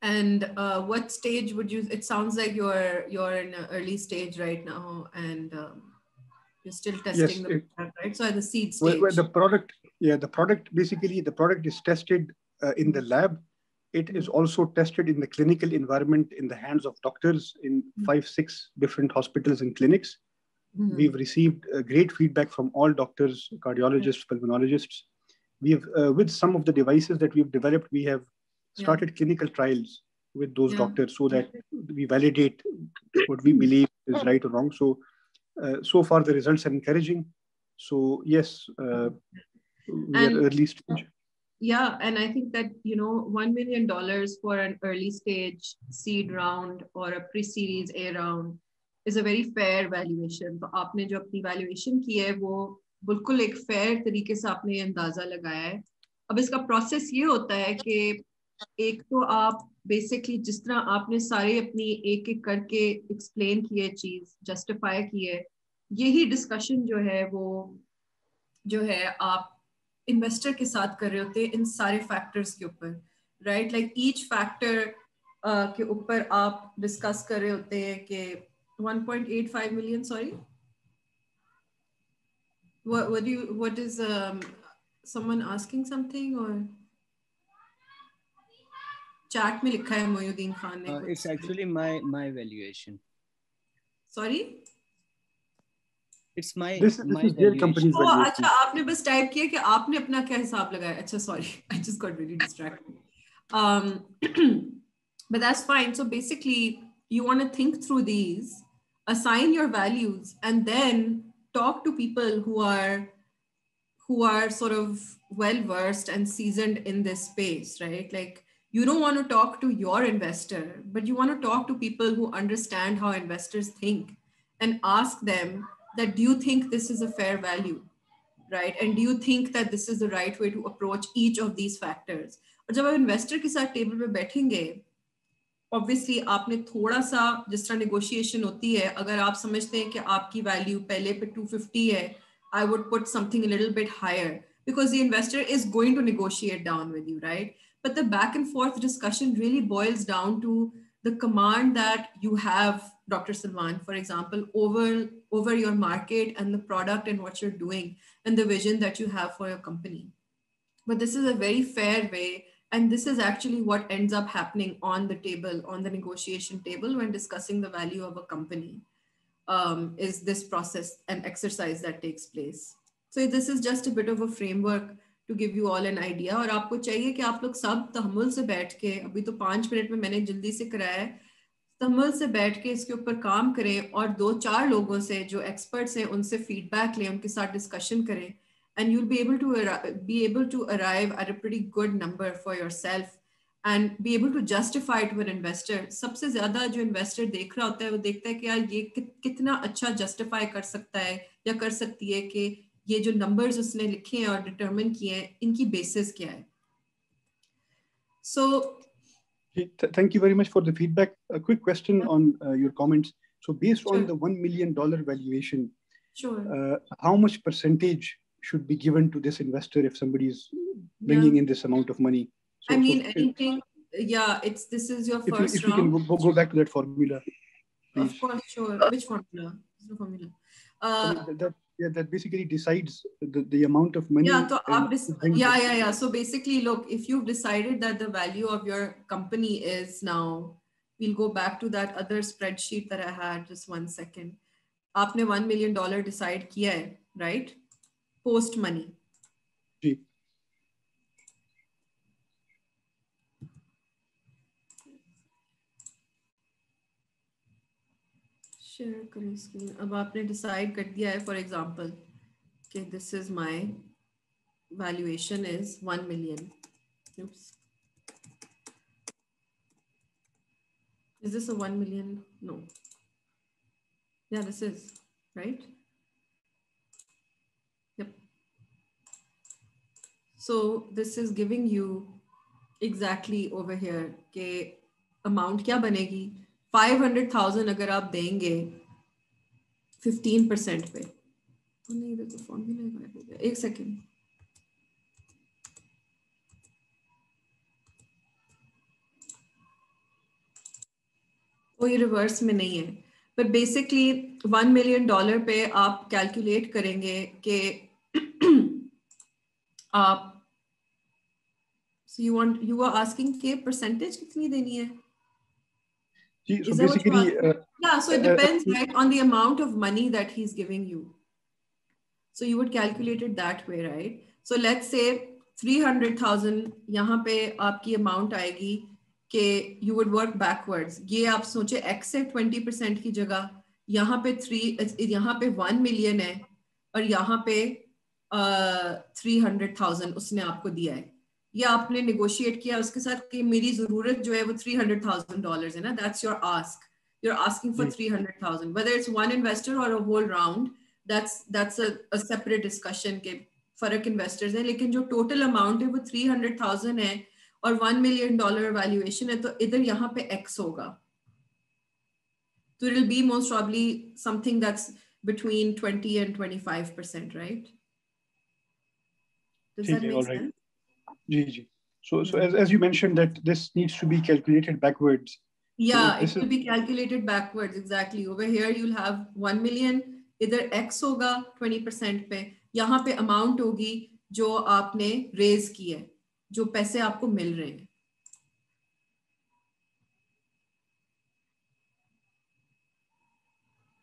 And what stage would you, it sounds like you're in an early stage right now, and you're still testing the product, right? So at the seed stage. Well, the product basically, the product is tested in the lab. It is also tested in the clinical environment in the hands of doctors in 5-6 different hospitals and clinics. We've received great feedback from all doctors, cardiologists, pulmonologists. We have, with some of the devices that we've developed, we have started clinical trials with those doctors so that we validate what we believe is right or wrong. So, so far the results are encouraging. So yes, we are early stage. Yeah, and I think that, you know, $1 million for an early stage seed round or a pre-series A round is a very fair valuation. तो आपने जो अपनी valuation की है वो बिल्कुल एक fair तरीके से आपने अंदाजा लगाया है. अब इसका process ये होता है कि एक तो आप basically जिस तरह आपने सारे अपनी एक करके explain किए चीज, justify किए, यही discussion जो है वो जो है आप इन्वेस्टर के साथ कर रहे होते हैं इन सारे फैक्टर्स के ऊपर, राइट? लाइक ईच फैक्टर के ऊपर आप डिस्कस कर रहे होते हैं कि 1.85 million, sorry, what is someone asking something or chat में लिखा है मोयुद्दीन खान ने. It's actually my valuation. Sorry? It's my this is their company's oh, valuation. अच्छा आपने बस टाइप किया कि आपने अपना क्या हिसाब लगाया. अच्छा sorry, I just got really distracted. But that's fine. So basically, you want to think through these, assign your values, and then talk to people who are sort of well versed and seasoned in this space, right? Like you don't want to talk to your investor, but you want to talk to people who understand how investors think and ask them that, do you think this is a fair value, right? And do you think that this is the right way to approach each of these factors? और जब आप investor के साथ table पे बैठेंगे, obviously आपने थोड़ा सा जिस तरह नेगोशिएशन होती है, अगर आप समझते हैं कि आपकी वैल्यू पहले पे 250 है, I would put something a little bit higher because the investor is going to negotiate down with you, right? But the back and forth discussion really boils down to the command that you have, Dr. Salman, for example, over your market and the product and what you're doing and the vision that you have for your company. But this is a very fair way, and this is actually what ends up happening on the table, on the negotiation table when discussing the value of a company, is this process and exercise that takes place. So this is just a bit of a framework to give you all an idea. और आपको चाहिए कि आप लोग सब तहम्मुल से बैठ के, अभी तो 5 मिनट में मैंने जल्दी से कराया है, तहम्मुल से बैठ के इसके ऊपर काम करें और 2-4 लोगों से जो एक्सपर्ट्स हैं उनसे फीडबैक लें, उनके साथ डिस्कशन करें, and you'll be able to arrive at a pretty good number for yourself and be able to justify to an investor. सबसे ज़्यादा जो investor देख रहा होता है वो देखता है कि यार ये कितना अच्छा justify कर सकता है या कर सकती है कि ये जो numbers उसने लिखे हैं और determine किए हैं इनकी basis क्या है. So thank you very much for the feedback. A quick question on your comments. So based on the $1 million valuation, how much percentage should be given to this investor if somebody is bringing in this amount of money? So, I mean, anything, yeah, this is your first if you can go back to that formula, please. Of course, sure. Which formula? There's no formula. That basically decides the amount of money. Yeah. So basically, look, if you've decided that the value of your company is now, we'll go back to that other spreadsheet that I had, just 1 second. आपने $1 million decide किया है, right? Post money. जी. Share करें screen. अब आपने decide कर दिया है, for example, कि this is my valuation is 1 million. Oops. Is this a 1 million? No. Yeah, this is, right? Yep. So this is giving you exactly over here के amount क्या बनेगी. 500,000 अगर आप देंगे 15% पे, नहीं इधर तो फॉर्मूला गायब हो गया. 1 सेकेंड. कोई रिवर्स में नहीं है, but basically $1 million पे आप कैलकुलेट करेंगे कि आप, so you are asking के परसेंटेज कितनी देनी है? So basically, yeah, so it depends, right, on the amount of money that he's giving you. So you would calculate it that way, right? So let's say 300,000 यहाँ पे आपकी amount आएगी कि you would work backwards. ये आप सोचे X से 20% की जगह यहाँ पे 1 million है और यहाँ पे 300,000 उसने आपको दिया है. या आपने negotiate किया उसके साथ कि मेरी जरूरत जो है वो $300,000 है ना. That's your ask. You're asking for 300,000. Whether it's one investor or a whole round, that's a separate discussion के फर्क investors हैं. लेकिन जो total amount है वो 300,000 है और $1 million valuation है, तो इधर यहाँ पे X होगा. So it'll be most probably something that's between 20 and 25%, right? Does that make sense? Ji. So as you mentioned that this needs to be calculated backwards. Yeah, it will be calculated backwards. Exactly. Over here, you'll have 1 million. इधर X होगा 20% पे. यहाँ पे amount होगी जो आपने raise की है, जो पैसे आपको मिल रहे हैं.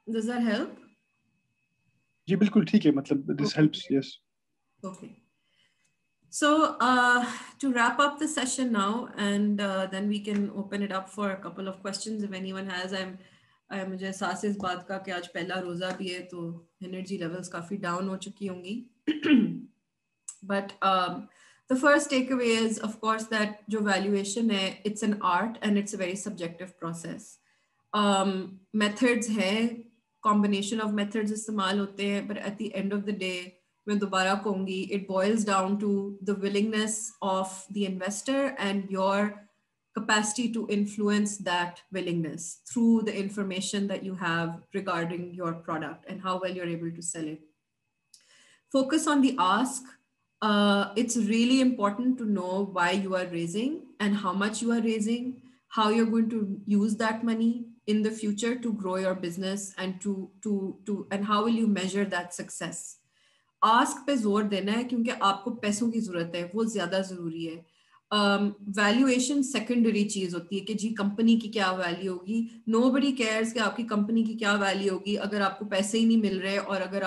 Does that help? जी बिल्कुल ठीक है, मतलब this helps, yes. Okay. So to wrap up the session now, and then we can open it up for a couple of questions if anyone has. मुझे एहसास है इस बात का कि आज पहला रोजा भी है तो एनर्जी लेवल्स काफी डाउन हो चुकी होंगी. But the first takeaway is of course that जो valuation है, it's an art and it's a very subjective process. Methods है, combination of methods इस्तेमाल होते हैं, but at the end of the day मैं दोबारा कहूँगी, it boils down to the willingness of the investor and your capacity to influence that willingness through the information that you have regarding your product and how well you're able to sell it. Focus on the ask. It's really important to know why you are raising and how much you are raising, how you're going to use that money in the future to grow your business, and and how will you measure that success. Ask पे जोर देना है क्योंकि आपको पैसों की जरूरत है, वो ज्यादा जरूरी है. वैल्यूएशन सेकेंडरी चीज होती है कि जी कंपनी की क्या वैल्यू होगी. नोबडी केयर्स कि आपकी कंपनी की क्या वैल्यू होगी अगर आपको पैसे ही नहीं मिल रहे और अगर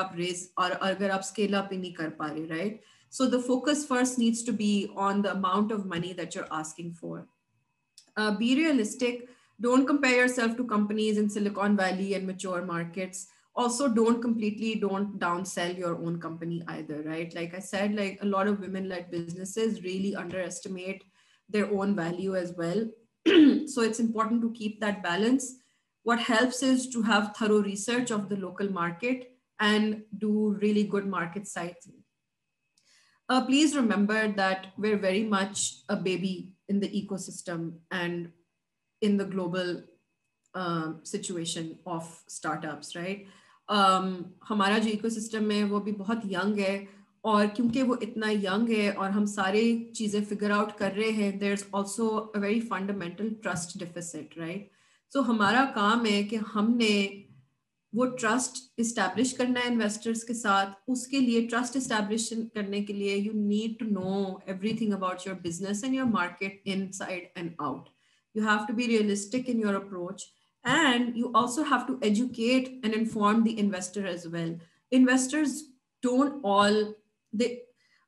आप स्केल अप ही नहीं कर पा रहे, right? So the focus first needs to be on the amount of money that you're asking for. Be realistic. Don't compare yourself to companies in Silicon Valley and mature markets. Also, don't downsell your own company either, right? Like I said, like a lot of women-led businesses really underestimate their own value as well. So it's important to keep that balance. What helps is to have thorough research of the local market and do really good market sites. Please remember that we're very much a baby in the ecosystem and in the global situation of startups, right? हमारा जो ecosystem है वो भी बहुत young है, और क्योंकि वो इतना यंग है और हम सारे चीज़ें फिगर आउट कर रहे हैं, there is also a very fundamental trust deficit, right? So हमारा काम है कि हमने वो ट्रस्ट इस्टेब्लिश करना है इन्वेस्टर्स के साथ. उसके लिए ट्रस्ट इस्टेब्लिश करने के लिए you need to know everything about your business and your market inside and out. You have to be realistic in your approach, and you also have to educate and inform the investor as well. Investors they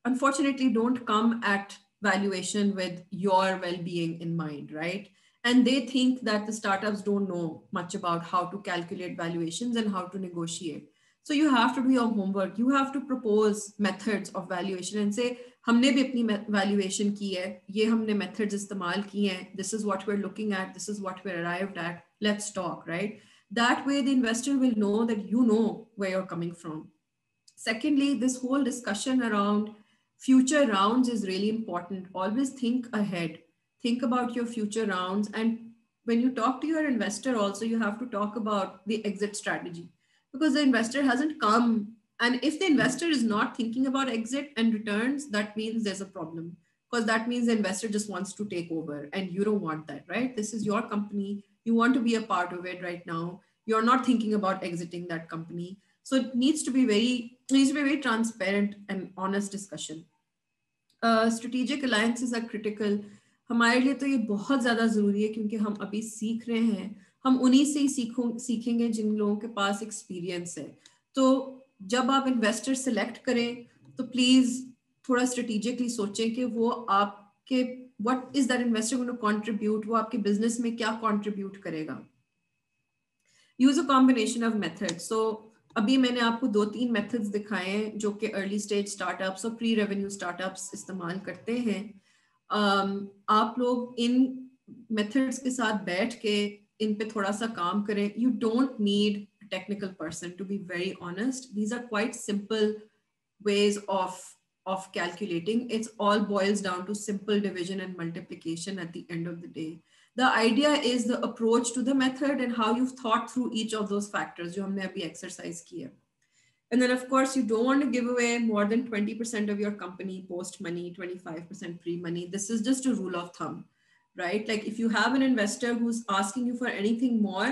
unfortunately don't come at valuation with your well-being in mind, right? And they think that the startups don't know much about how to calculate valuations and how to negotiate. So you have to do your homework. You have to propose methods of valuation and say, हमने भी अपनी valuation की है, ये हमने methods इस्तेमाल की हैं, this is what we're looking at, this is what we're arrived at, let's talk, right? That way the investor will know that you know where you're coming from. Secondly, this whole discussion around future rounds is really important. Always think ahead. Think about your future rounds. And when you talk to your investor also, you have to talk about the exit strategy, because the investor hasn't come. And if the investor is not thinking about exit and returns, that means there's a problem, because that means the investor just wants to take over, and you don't want that, right? This is your company. You want to be a part of it right now. You're not thinking about exiting that company. So it needs to be very transparent and honest discussion. Strategic alliances are critical. हमारे लिए तो ये बहुत ज़्यादा ज़रूरी है क्योंकि हम अभी सीख रहे हैं. हम उन्हीं से ही सीखेंगे जिन लोगों के पास एक्सपीरियंस है. तो जब आप इन्वेस्टर सिलेक्ट करें तो प्लीज थोड़ा स्ट्रेटेजिकली सोचें कि वो आपके what is that investor going to contribute, वो आपके बिजनेस में क्या कंट्रीब्यूट करेगा. Use a combination of methods. So अभी मैंने आपको 2-3 मेथड्स दिखाए हैं जो कि अर्ली स्टेज स्टार्टअप्स और प्री रेवेन्यू स्टार्टअप्स इस्तेमाल करते हैं. आप लोग इन मेथड्स के साथ बैठ के इन पे थोड़ा सा काम करें. You don't need technical person, to be very honest. These are quite simple ways of calculating. It's all boils down to simple division and multiplication at the end of the day. The idea is the approach to the method and how you've thought through each of those factors जो हमने अभी exercise किया. And then of course you don't want to give away more than 20% of your company post money, 25% pre-money. This is just a rule of thumb, right? Like if you have an investor who's asking you for anything more,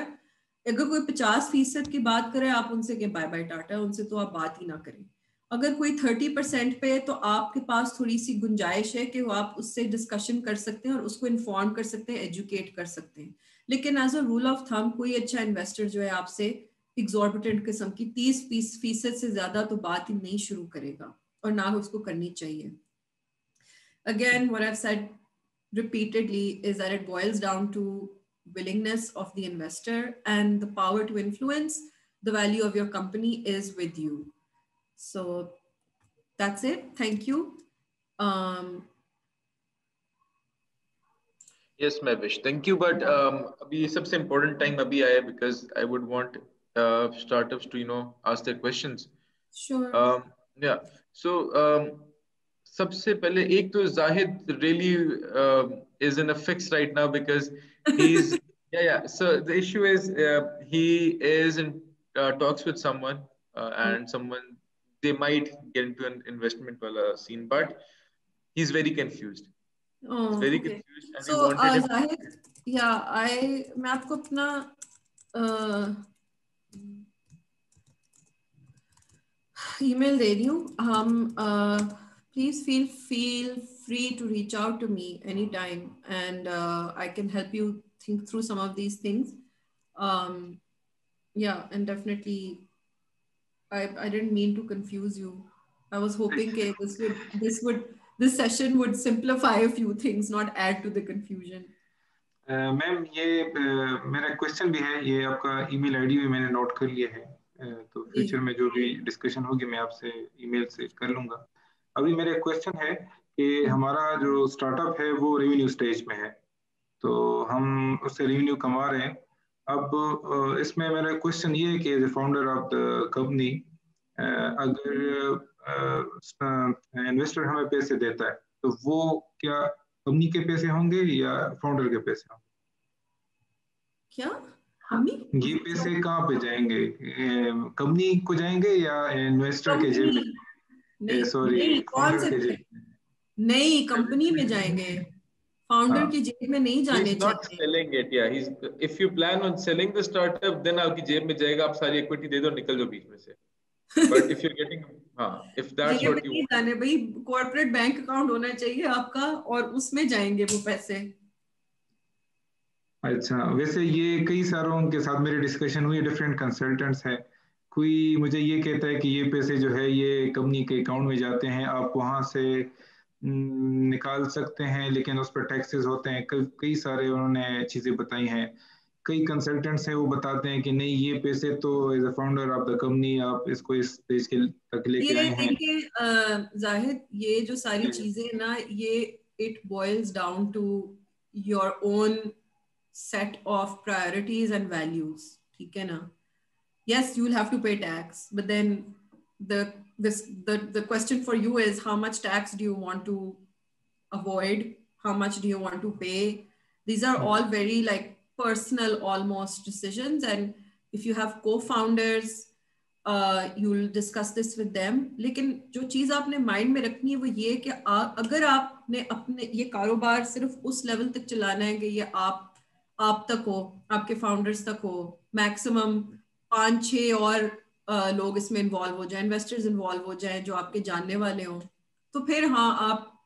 अगर कोई 50% की बात करे आप उनसे के bye bye Tata, उनसे तो आप बात ही ना करें. अगर कोई 30% पे तो आपके पास थोड़ी सी गुंजाइश है कि वो आप उससे डिस्कशन कर सकते हैं और उसको इन्फॉर्म कर सकते हैं, एजुकेट कर सकते हैं. लेकिन as a rule of thumb कोई अच्छा इन्वेस्टर जो है आपसे एग्जॉर्बिटेंट किस्म की 30% से ज्यादा तो बात ही नहीं शुरू करेगा, और ना उसको करनी चाहिए. Again, what I've said repeatedly is that it boils down to willingness of the investor, and the power to influence the value of your company is with you. So that's it. Thank you. Yes, Mahwish, thank you. But अभी सबसे important time अभी आया, because I would want startups to ask their questions. Sure. Yeah. So सबसे पहले एक तो Zahid really is in a fix right now, because he's yeah. So the issue is he is in talks with someone and someone, they might get into an investment wala scene, but he's very confused. Oh, he's very okay. confused, and So we wanted him. Zahid, yeah, मैं आपको अपना email दे रही हूँ. Please feel free to reach out to me anytime, and I can help you think through some of these things. Yeah, and definitely I didn't mean to confuse you. I was hoping this session would simplify a few things, not add to the confusion. Ma'am ये मेरा question भी है, ये आपका email ID भी मैंने note कर लिया है, तो फ्यूचर में जो भी डिस्कशन होगी मैं आपसे ईमेल से कर लूंगा. अभी मेरा क्वेश्चन है कि हमारा जो स्टार्टअप है वो रेवेन्यू स्टेज में है, तो हम उससे रेवेन्यू कमा रहे हैं. अब इसमें मेरा क्वेश्चन ये है कि as a founder of the company, अगर इन्वेस्टर हमें पैसे देता है तो वो क्या कंपनी के पैसे होंगे या फाउंडर के पैसे होंगे? क्या ये पैसे कहाँ पे जाएंगे, कंपनी को जाएंगे या इन्वेस्टर के जेब में? सॉरी, फाउंडर के जेब में? नहीं, कंपनी में जाएंगे, फाउंडर की जेब में नहीं जाने चाहिए. He's not selling it, yeah. If you plan on selling the startup, then आपकी जेब में जाएगा, आप सारी इक्विटी दे दो, निकल जाओ बीच में से. But if you're getting, if that's what you want, जाने भाई, कॉर्पोरेट बैंक अकाउंट होना चाहिए आपका, और उसमें जाएंगे वो पैसे. अच्छा, वैसे ये कई सारों के साथ मेरी डिस्कशन हुई, डिफरेंट कंसल्टेंट्स हैं. कोई मुझे ये कहता है कि ये पैसे जो है ये कंपनी के अकाउंट में जाते हैं, आप वहां से निकाल सकते हैं, लेकिन उस पर टैक्सेस होते हैं. कई सारे उन्होंने चीजें बताई हैं. कई कंसल्टेंट्स हैं वो बताते हैं कि नहीं, ये पैसे तो as a founder of the company आप इसको इस स्टेज के तक लेके आए हैं. जाहिद, ये जो सारी चीजें ना, ये it boils down to your own set of priorities and values. ठीक है ना? Yes, you will have to pay tax, but then the question for you is, how much tax do you want to avoid? How much do you want to pay? These are all very like personal almost decisions, and if you have co-founders, you'll discuss this with them. लेकिन जो चीज आपने mind में रखनी है वो ये कि अगर आपने अपने ये कारोबार सिर्फ उस लेवल तक चलाना है कि ये आप तक हो, आपके फाउंडर्स तक हो, मैक्सिमम 5-6 और लोग इसमें इन्वॉल्व हो जाएं, इन्वेस्टर्स इन्वॉल्व हो जाएं जो आपके जानने वाले हों, तो फिर हाँ, आप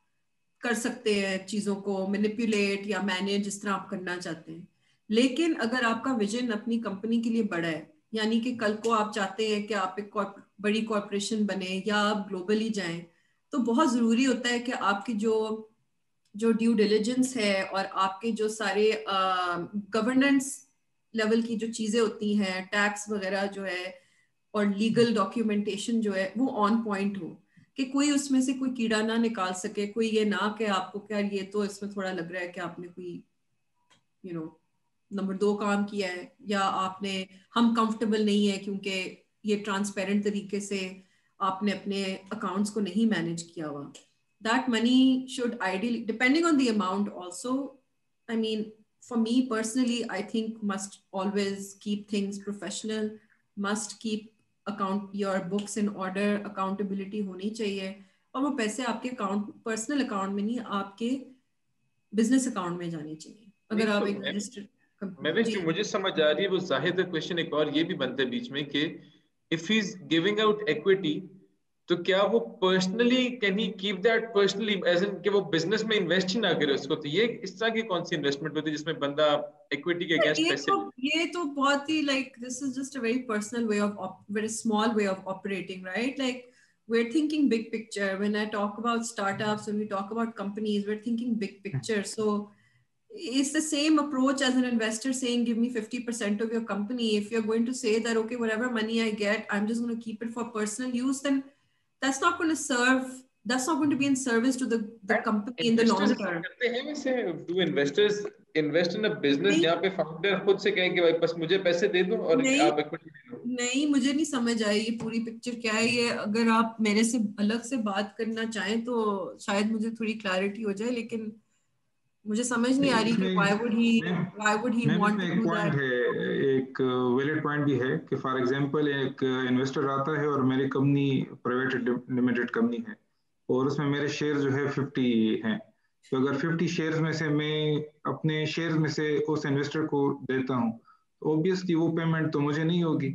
कर सकते हैं चीज़ों को मैनिपुलेट या मैनेज जिस तरह आप करना चाहते हैं. लेकिन अगर आपका विजन अपनी कंपनी के लिए बड़ा है, यानी कि कल को आप चाहते हैं कि आप एक बड़ी कॉर्पोरेशन बने या आप ग्लोबली जाएं, तो बहुत ज़रूरी होता है कि आपकी जो ड्यू डिलिजेंस है और आपके जो सारे गवर्नेंस लेवल की जो चीजें होती हैं, टैक्स वगैरह जो है और लीगल डॉक्यूमेंटेशन जो है, वो ऑन पॉइंट हो, कि कोई उसमें से कोई कीड़ा ना निकाल सके. कोई ये ना कि आपको क्या ये तो इसमें थोड़ा लग रहा है कि आपने कोई नंबर 2 काम किया है, या हम कंफर्टेबल नहीं है क्योंकि ये ट्रांसपेरेंट तरीके से आपने अपने अकाउंट्स को नहीं मैनेज किया हुआ. That money should ideally, depending on the amount also, I mean, for me personally, I think must always keep things professional, must keep your books in order, accountability होनी चाहिए, और वो पैसे आपके पर्सनल अकाउंट में नहीं, आपके बिजनेस अकाउंट में जाने चाहिए. अगर आप एक रजिस्टर्ड, मुझे समझ आ रही है वो जाहिद का क्वेश्चन एक और ये भी बनता है बीच में कि if he's giving out equity, तो क्या वो personally can he keep that personally as in कि वो बिजनेस में इन्वेस्ट ही ना करे उसको? तो ये इस तरह की कौन सी इन्वेस्टमेंट होती है जिसमें बंदा इक्विटी के अगेंस्ट पैसे ये तो बहुत ही like this is just a very personal way of very small way of operating, right? Like we're thinking big picture. When I talk about startups, when we talk about companies, we're thinking big picture. So it's the same approach as an investor saying, give me 50% of your company. If you're going to say that, okay, whatever money I get, I'm just going to keep it for personal use, then that's not going to serve, that's not going to be in service to the company in the long term. करते हैं वैसे, do investors invest in a business जहाँ पे founder खुद से कहें कि भाई बस मुझे पैसे दे दो और आप इक्विटी ले लो? नहीं, मुझे नहीं समझ आई ये पूरी पिक्चर क्या है। ये अगर आप मेरे से अलग से बात करना चाहें तो शायद मुझे थोड़ी क्लैरिटी हो जाए, लेकिन मुझे समझ नहीं आ रही कि why would he want to do that? एक वैलिड पॉइंट भी है कि फॉर एग्जांपल एक इन्वेस्टर आता है और मेरी कंपनी प्राइवेट लिमिटेड कंपनी है और उसमें मेरे शेयर जो है 50 हैं, तो अगर 50 शेयर्स में से मैं अपने शेयर्स में से उस इन्वेस्टर को देता हूँ तो ऑब्वियसली वो पेमेंट तो मुझे नहीं होगी,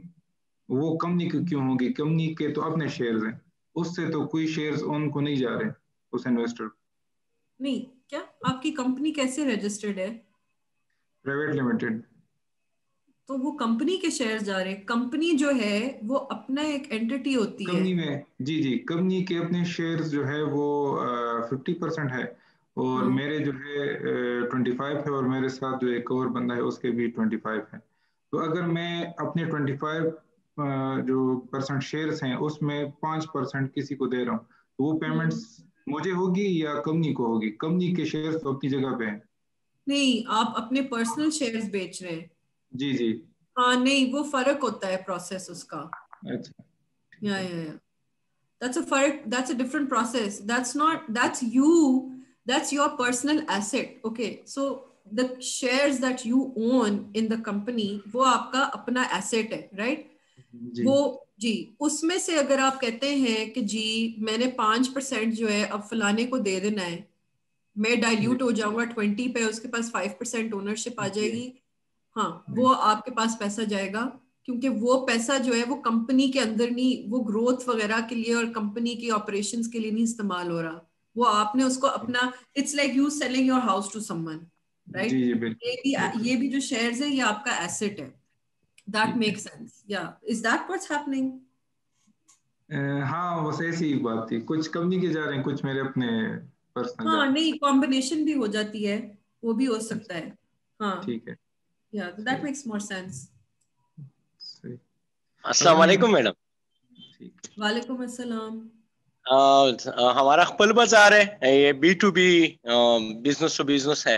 वो कंपनी की क्यों होगी? कंपनी के तो अपने शेयर्स हैं, उससे तो कोई शेयर्स उनको नहीं जा रहे उस इन्वेस्टर। नहीं, क्या आपकी कंपनी कैसे रजिस्टर्ड है? Private limited. तो वो कंपनी के शेयर जा रहे हैं। कंपनी जो है वो अपना एक एंटिटी होती है कंपनी में। जी कंपनी के अपने शेयर्स जो है वो 50% है और मेरे जो है 25 है और मेरे साथ जो एक और बंदा है उसके भी 25 है। तो अगर मैं अपने 25 जो % शेयर्स हैं उसमें 5% किसी को दे रहा हूँ तो वो पेमेंट्स मुझे होगी या कंपनी को होगी? कंपनी के शेयर्स तो अपनी जगह पे हैं। नहीं, आप अपने पर्सनल शेयर्स बेच रहे हैं। जी हाँ, नहीं, वो फर्क होता है प्रोसेस उसका। अच्छा, या that's a फर्क, that's a different process. That's your personal asset. Okay, so the shares that you own in the company वो आपका अपना asset है, right? वो जी, उसमें से अगर आप कहते हैं कि जी मैंने 5% जो है अब फलाने को दे देना है, मैं डाइल्यूट हो जाऊंगा 20 पे, उसके पास 5% ओनरशिप आ जाएगी। हाँ, वो आपके पास पैसा जाएगा क्योंकि वो पैसा जो है वो कंपनी के अंदर नहीं, वो ग्रोथ वगैरह के लिए और कंपनी की ऑपरेशंस के लिए नहीं इस्तेमाल हो रहा, वो आपने उसको अपना, it's like you selling your house to someone, right? ये भी जो शेयर्स है ये आपका एसेट है। That makes sense. Yeah. Is that what's happening? हाँ, बस ऐसी ही बात थी। कुछ कंपनी के जा रहे हैं, कुछ मेरे अपने पर्सनल। हाँ, नहीं, कॉम्बिनेशन भी हो जाती है, वो भी हो सकता है। हाँ, ठीक है। Yeah, that makes more sense. अस्सलाम वालेकुम मैडम। वालेकुम अस्सलाम। हमारा खपल बाजार है, ये B2B बिजनेस टू बिजनेस है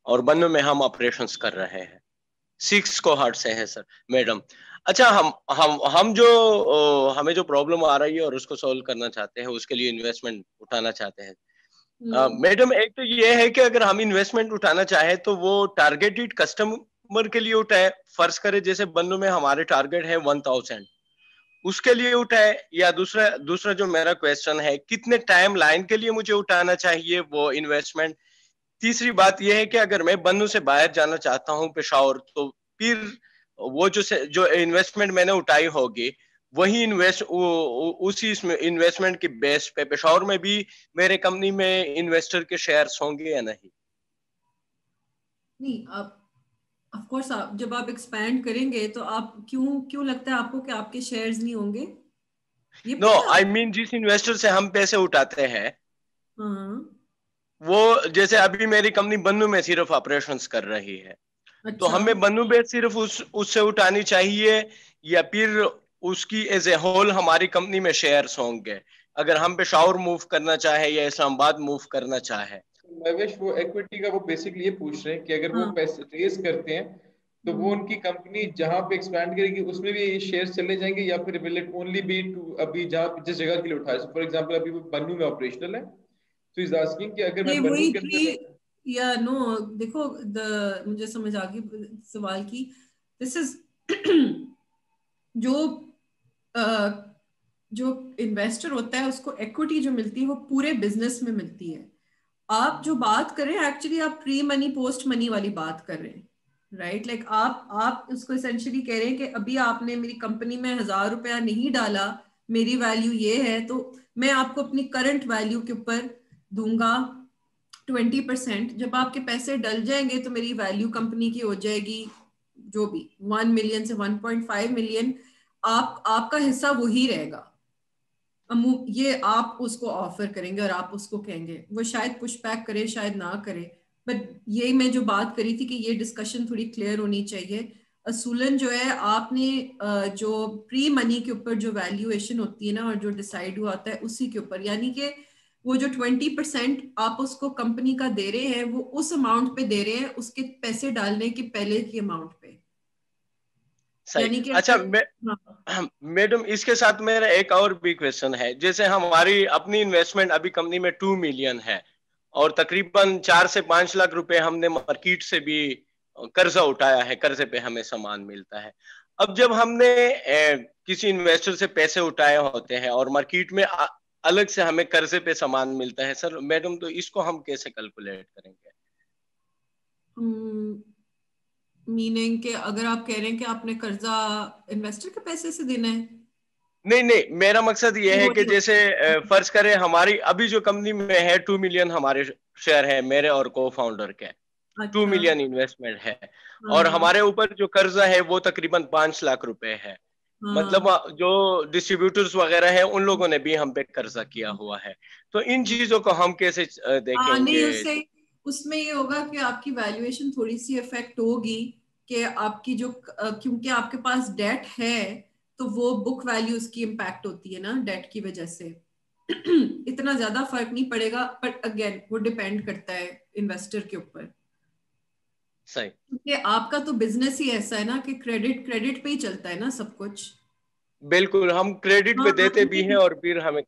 और बन्नू में हम ऑपरेशंस कर रहे हैं। 6 कोहॉर्ट से है सर मैडम। अच्छा, हम जो हमें जो प्रॉब्लम आ रही है और उसको सॉल्व करना चाहते हैं, उसके लिए इन्वेस्टमेंट उठाना चाहते हैं मैडम। एक तो ये है कि अगर हम इन्वेस्टमेंट उठाना चाहे तो वो टारगेटेड कस्टमर के लिए उठाए। फर्ज करे जैसे बन्नू में हमारे टारगेट है 1000, उसके लिए उठाए, या दूसरा जो मेरा क्वेश्चन है कितने टाइम लाइन के लिए मुझे उठाना चाहिए वो इन्वेस्टमेंट। तीसरी बात यह है कि अगर मैं बन्नू से बाहर जाना चाहता हूं पेशावर, तो फिर वो जो इन्वेस्टमेंट मैंने उठाई होगी वही उसी इन्वेस्टमेंट की बेस पे पेशावर में भी मेरे कंपनी में इन्वेस्टर के शेयर्स होंगे या नहीं? नहीं, ऑफ कोर्स जब आप एक्सपैंड करेंगे तो आप क्यों लगता है आपको कि आपके शेयर्स नहीं होंगे? नो, आई मीन जिस इन्वेस्टर से हम पैसे उठाते हैं वो, जैसे अभी मेरी कंपनी बन्नू में सिर्फ ऑपरेशंस कर रही है। अच्छा। तो हमें बन्नू में सिर्फ उससे उठानी चाहिए या फिर उसकी एज ए होल हमारी कंपनी में शेयर्स होंगे अगर हम पेशावर मूव करना चाहे या इस्लामाबाद मूव करना चाहे? महेश, वो इक्विटी का वो बेसिकली ये पूछ रहे हैं कि अगर वो पैसे रेज करते हैं तो वो उनकी कंपनी जहां पे एक्सपैंड करेगी उसमें भी शेयर चले जाएंगे या फिर will it only be to अभी जहां जिस जगह के लिए उठाए? फॉर एग्जांपल अभी वो बन्नू में ऑपरेशनल है, तो इज आस्किंग कि अगर मैं बन्नू के अंदर या नो, देखो मुझे समझ आ गई सवाल की। दिस इज जो इन्वेस्टर होता है उसको इक्विटी जो मिलती है वो पूरे बिजनेस में मिलती है। आप जो बात कर रहे हैं एक्चुअली आप प्री मनी पोस्ट मनी वाली बात कर रहे हैं, राइट? लाइक आप उसको एसेंशियली कह रहे हैं कि अभी आपने मेरी कंपनी में 1000 रुपया नहीं डाला, मेरी वैल्यू ये है, तो मैं आपको अपनी करंट वैल्यू के ऊपर दूंगा 20%। जब आपके पैसे डल जाएंगे तो मेरी वैल्यू कंपनी की हो जाएगी जो भी 1 मिलियन से 1.5 मिलियन, आपका हिस्सा वही रहेगा। ये आप उसको ऑफर करेंगे और आप उसको कहेंगे, वो शायद पुश बैक करे शायद ना करे, बट ये मैं जो बात करी थी कि ये डिस्कशन थोड़ी क्लियर होनी चाहिए। असूलन जो है आपने जो प्री मनी के ऊपर जो वैल्यूएशन होती है ना और जो डिसाइड हुआ होता है उसी के ऊपर, यानी कि वो जो 20% आप उसको कंपनी का दे रहे हैं वो उस अमाउंट पे दे रहे हैं उसके पैसे डालने के पहले की अमाउंट पे। सही। अच्छा मैडम, इसके साथ मेरा एक और भी क्वेश्चन है। जैसे हमारी अपनी इन्वेस्टमेंट अभी कंपनी में 2 मिलियन है और तकरीबन 4 से 5 लाख रुपए हमने मार्केट से भी कर्जा उठाया है, कर्जे पे हमें सामान मिलता है। अब जब हमने किसी इन्वेस्टर से पैसे उठाए होते हैं और मार्केट में अलग से हमें कर्जे पे सामान मिलता है सर मैडम, तो इसको हम कैसे कैलकुलेट करेंगे? मीनिंग के अगर आप कह रहे हैं कि आपने कर्जा इन्वेस्टर के पैसे से देना है? नहीं, मेरा मकसद ये है कि जैसे फर्ज करें हमारी अभी जो कंपनी में है 2 मिलियन हमारे शेयर है मेरे और को फाउंडर के। अच्छा। 2 मिलियन इन्वेस्टमेंट है और हमारे ऊपर जो कर्जा है वो तकरीबन 5 लाख रुपए है। मतलब जो डिस्ट्रीब्यूटर्स वगैरह हैं उन लोगों ने भी हम पे कर्जा किया हुआ है। तो इन चीजों को हम कैसे देखेंगे? उसमें ये होगा कि आपकी वैल्यूएशन थोड़ी सी इफेक्ट होगी कि आपकी जो क्योंकि आपके पास डेट है तो वो बुक वैल्यू उसकी इम्पैक्ट होती है ना डेट की वजह से। इतना ज्यादा फर्क नहीं पड़ेगा, बट अगेन वो डिपेंड करता है इन्वेस्टर के ऊपर। सही। क्योंकि आपका तो बिजनेस ही ऐसा है ना कि क्रेडिट पे ही चलता है ना सब कुछ। बिल्कुल, हम क्रेडिट पे देते भी हैं और फिर हमें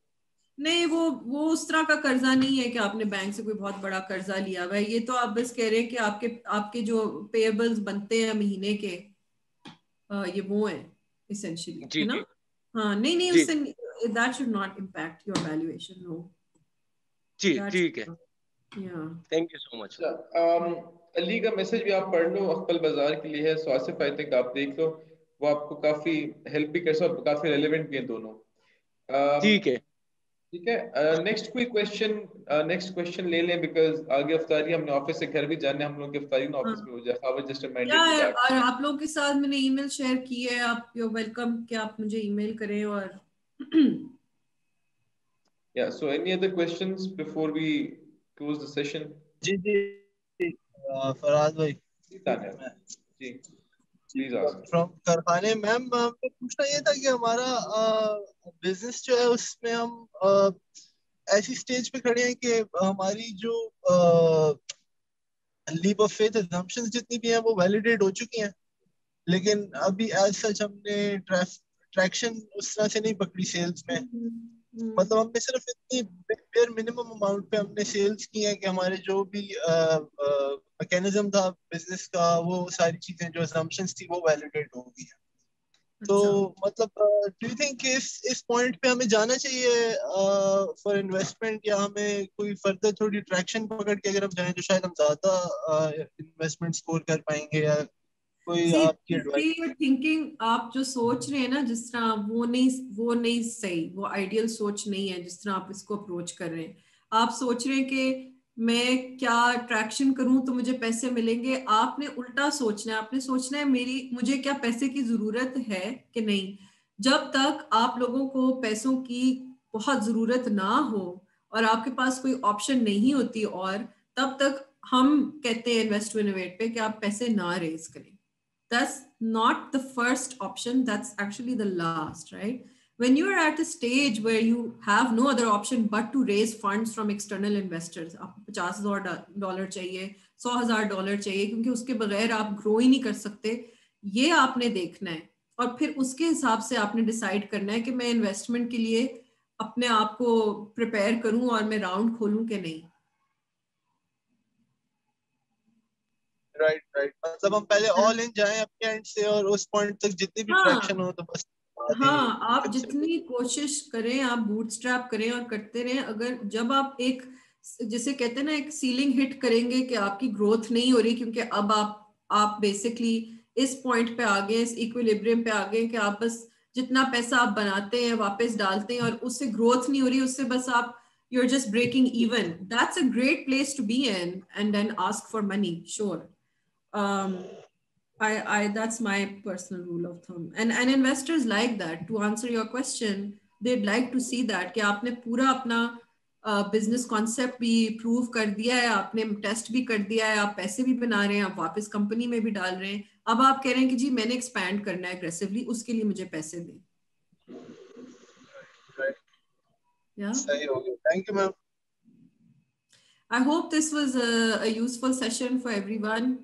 नहीं, वो उस तरह का कर्जा नहीं है कि आपने बैंक से कोई बहुत बड़ा कर्जा लिया हुआ है। ये तो आप बस कह रहे हैं कि आपके जो पेएबल्स बनते हैं महीने के ये वो है essentially, है ना? हाँ, नहीं उससे that should not impact your valuation, no. जी ठीक है, thank you so much. Ali का मैसेज भी आप पढ़ लो, अकबल बाजार के लिए है, सो आसिफ आई थिंक आप देख लो, वो आपको काफी हेल्प भी कर सकते हैं, काफी रेलेवेंट भी है दोनों। ठीक है। नेक्स्ट क्वेश्चन ले लें बिकॉज आगे अफ्तारी हमने ऑफिस से घर भी जाने, हम लोग की अफ्तारी ना ऑफिस में हो जाए। I just reminded that. और आप लोगों के साथ मैंने ईमेल शेयर की है, आप यू वेलकम कि आप मुझे ईमेल करें। और yeah, so any other questions before we close the session? जी फराज भाई जी प्लीज आस्क। फ्रॉम कारखाने मैम, पूछना ये था कि हमारा बिजनेस जो है उसमें हम ऐसी स्टेज पे खड़े हैं कि हमारी जो लीप ऑफ फेथ असम्पशंस जितनी भी हैं वो वैलिडेट हो चुकी हैं, लेकिन अभी एज सच हमने ट्रैक्शन उस तरह से नहीं पकड़ी सेल्स में। मतलब हमने सिर्फ इतनी बेयर मिनिमम अमाउंट पे हमने सेल्स की है कि हमारे जो भी मैकेनिज्म था बिजनेस का वो सारी चीजें जो असम्पशंस थी वो वैलिडेट हो गई है। तो मतलब डू यू थिंक इस पॉइंट पे हमें जाना चाहिए फॉर इन्वेस्टमेंट, या हमें कोई फर्दर थोड़ी ट्रैक्शन पकड़ के अगर हम जाएं तो शायद हम ज्यादा इन्वेस्टमेंट स्कोर कर पाएंगे, या कोई आपकी एडवाइस? थिंकिंग आप जो सोच रहे हैं ना जिस तरह वो नहीं सही, वो आइडियल सोच नहीं है जिस तरह आप इसको अप्रोच कर रहे हैं। आप सोच रहे हैं कि मैं क्या ट्रैक्शन करूं तो मुझे पैसे मिलेंगे। आपने उल्टा सोचना है, आपने सोचना है मुझे क्या पैसे की जरूरत है कि नहीं। जब तक आप लोगों को पैसों की बहुत जरूरत ना हो और आपके पास कोई ऑप्शन नहीं होती, और तब तक हम कहते हैं इन्वेस्ट टू इनोवेट पे कि आप पैसे ना रेज करें। That's not the first option, that's actually the last, right? When you are at a stage where you have no other option but to raise funds from external investors, आपको $50,000 चाहिए, $100,000 चाहिए, क्योंकि उसके बगैर आप ग्रो ही नहीं कर सकते। ये आपने देखना है और फिर उसके हिसाब से आपने डिसाइड करना है कि मैं इन्वेस्टमेंट के लिए अपने आप को प्रिपेयर करूं और मैं राउंड खोलूं कि नहीं। राइट मतलब हम पहले ऑल इन जाएं अपने एंड से और उस पॉइंट तक जितनी भी ट्रैक्शन हो तो बस। हाँ, आप जितनी कोशिश करें, आप बूटस्ट्रैप करें और करते रहें। अगर जब आप एक जैसे कहते हैं ना एक सीलिंग हिट करेंगे कि आपकी ग्रोथ नहीं हो रही क्योंकि अब आप बेसिकली इस पॉइंट पे आ गए, इस इक्विलिब्रियम पे आ गए कि आप बस जितना पैसा आप बनाते हैं वापस डालते हैं और उससे ग्रोथ नहीं हो रही, उससे बस आप you're just breaking even. That's a great place to be in, and then ask for money. Sure. That's my personal rule of thumb. And investors like that. To answer your question, they'd like to see that कि आपने पूरा अपना business concept भी prove कर दिया है, आपने test भी कर दिया है, आप पैसे भी बना रहे हैं, आप वापस कंपनी में भी डाल रहे हैं, अब आप कह रहे हैं कि जी मैंने expand करना है aggressively, उसके लिए मुझे पैसे दें. Yeah. Thank you, ma'am. I hope this was a useful session for everyone,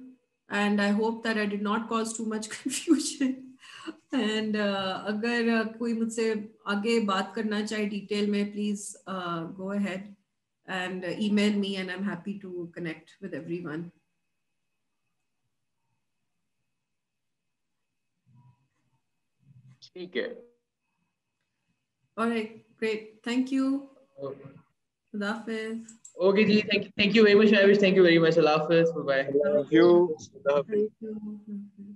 and I hope that I did not cause too much confusion. And अगर कोई मुझसे आगे बात करना चाहे डिटेल में, please go ahead and email me, and I'm happy to connect with everyone. ठीक है. All right, great. Thank you. Khuda Hafiz. Okay, ji. Thank you very much, Avish. Thank you very much. Allah Hafiz. Bye bye. Thank you. Thank you.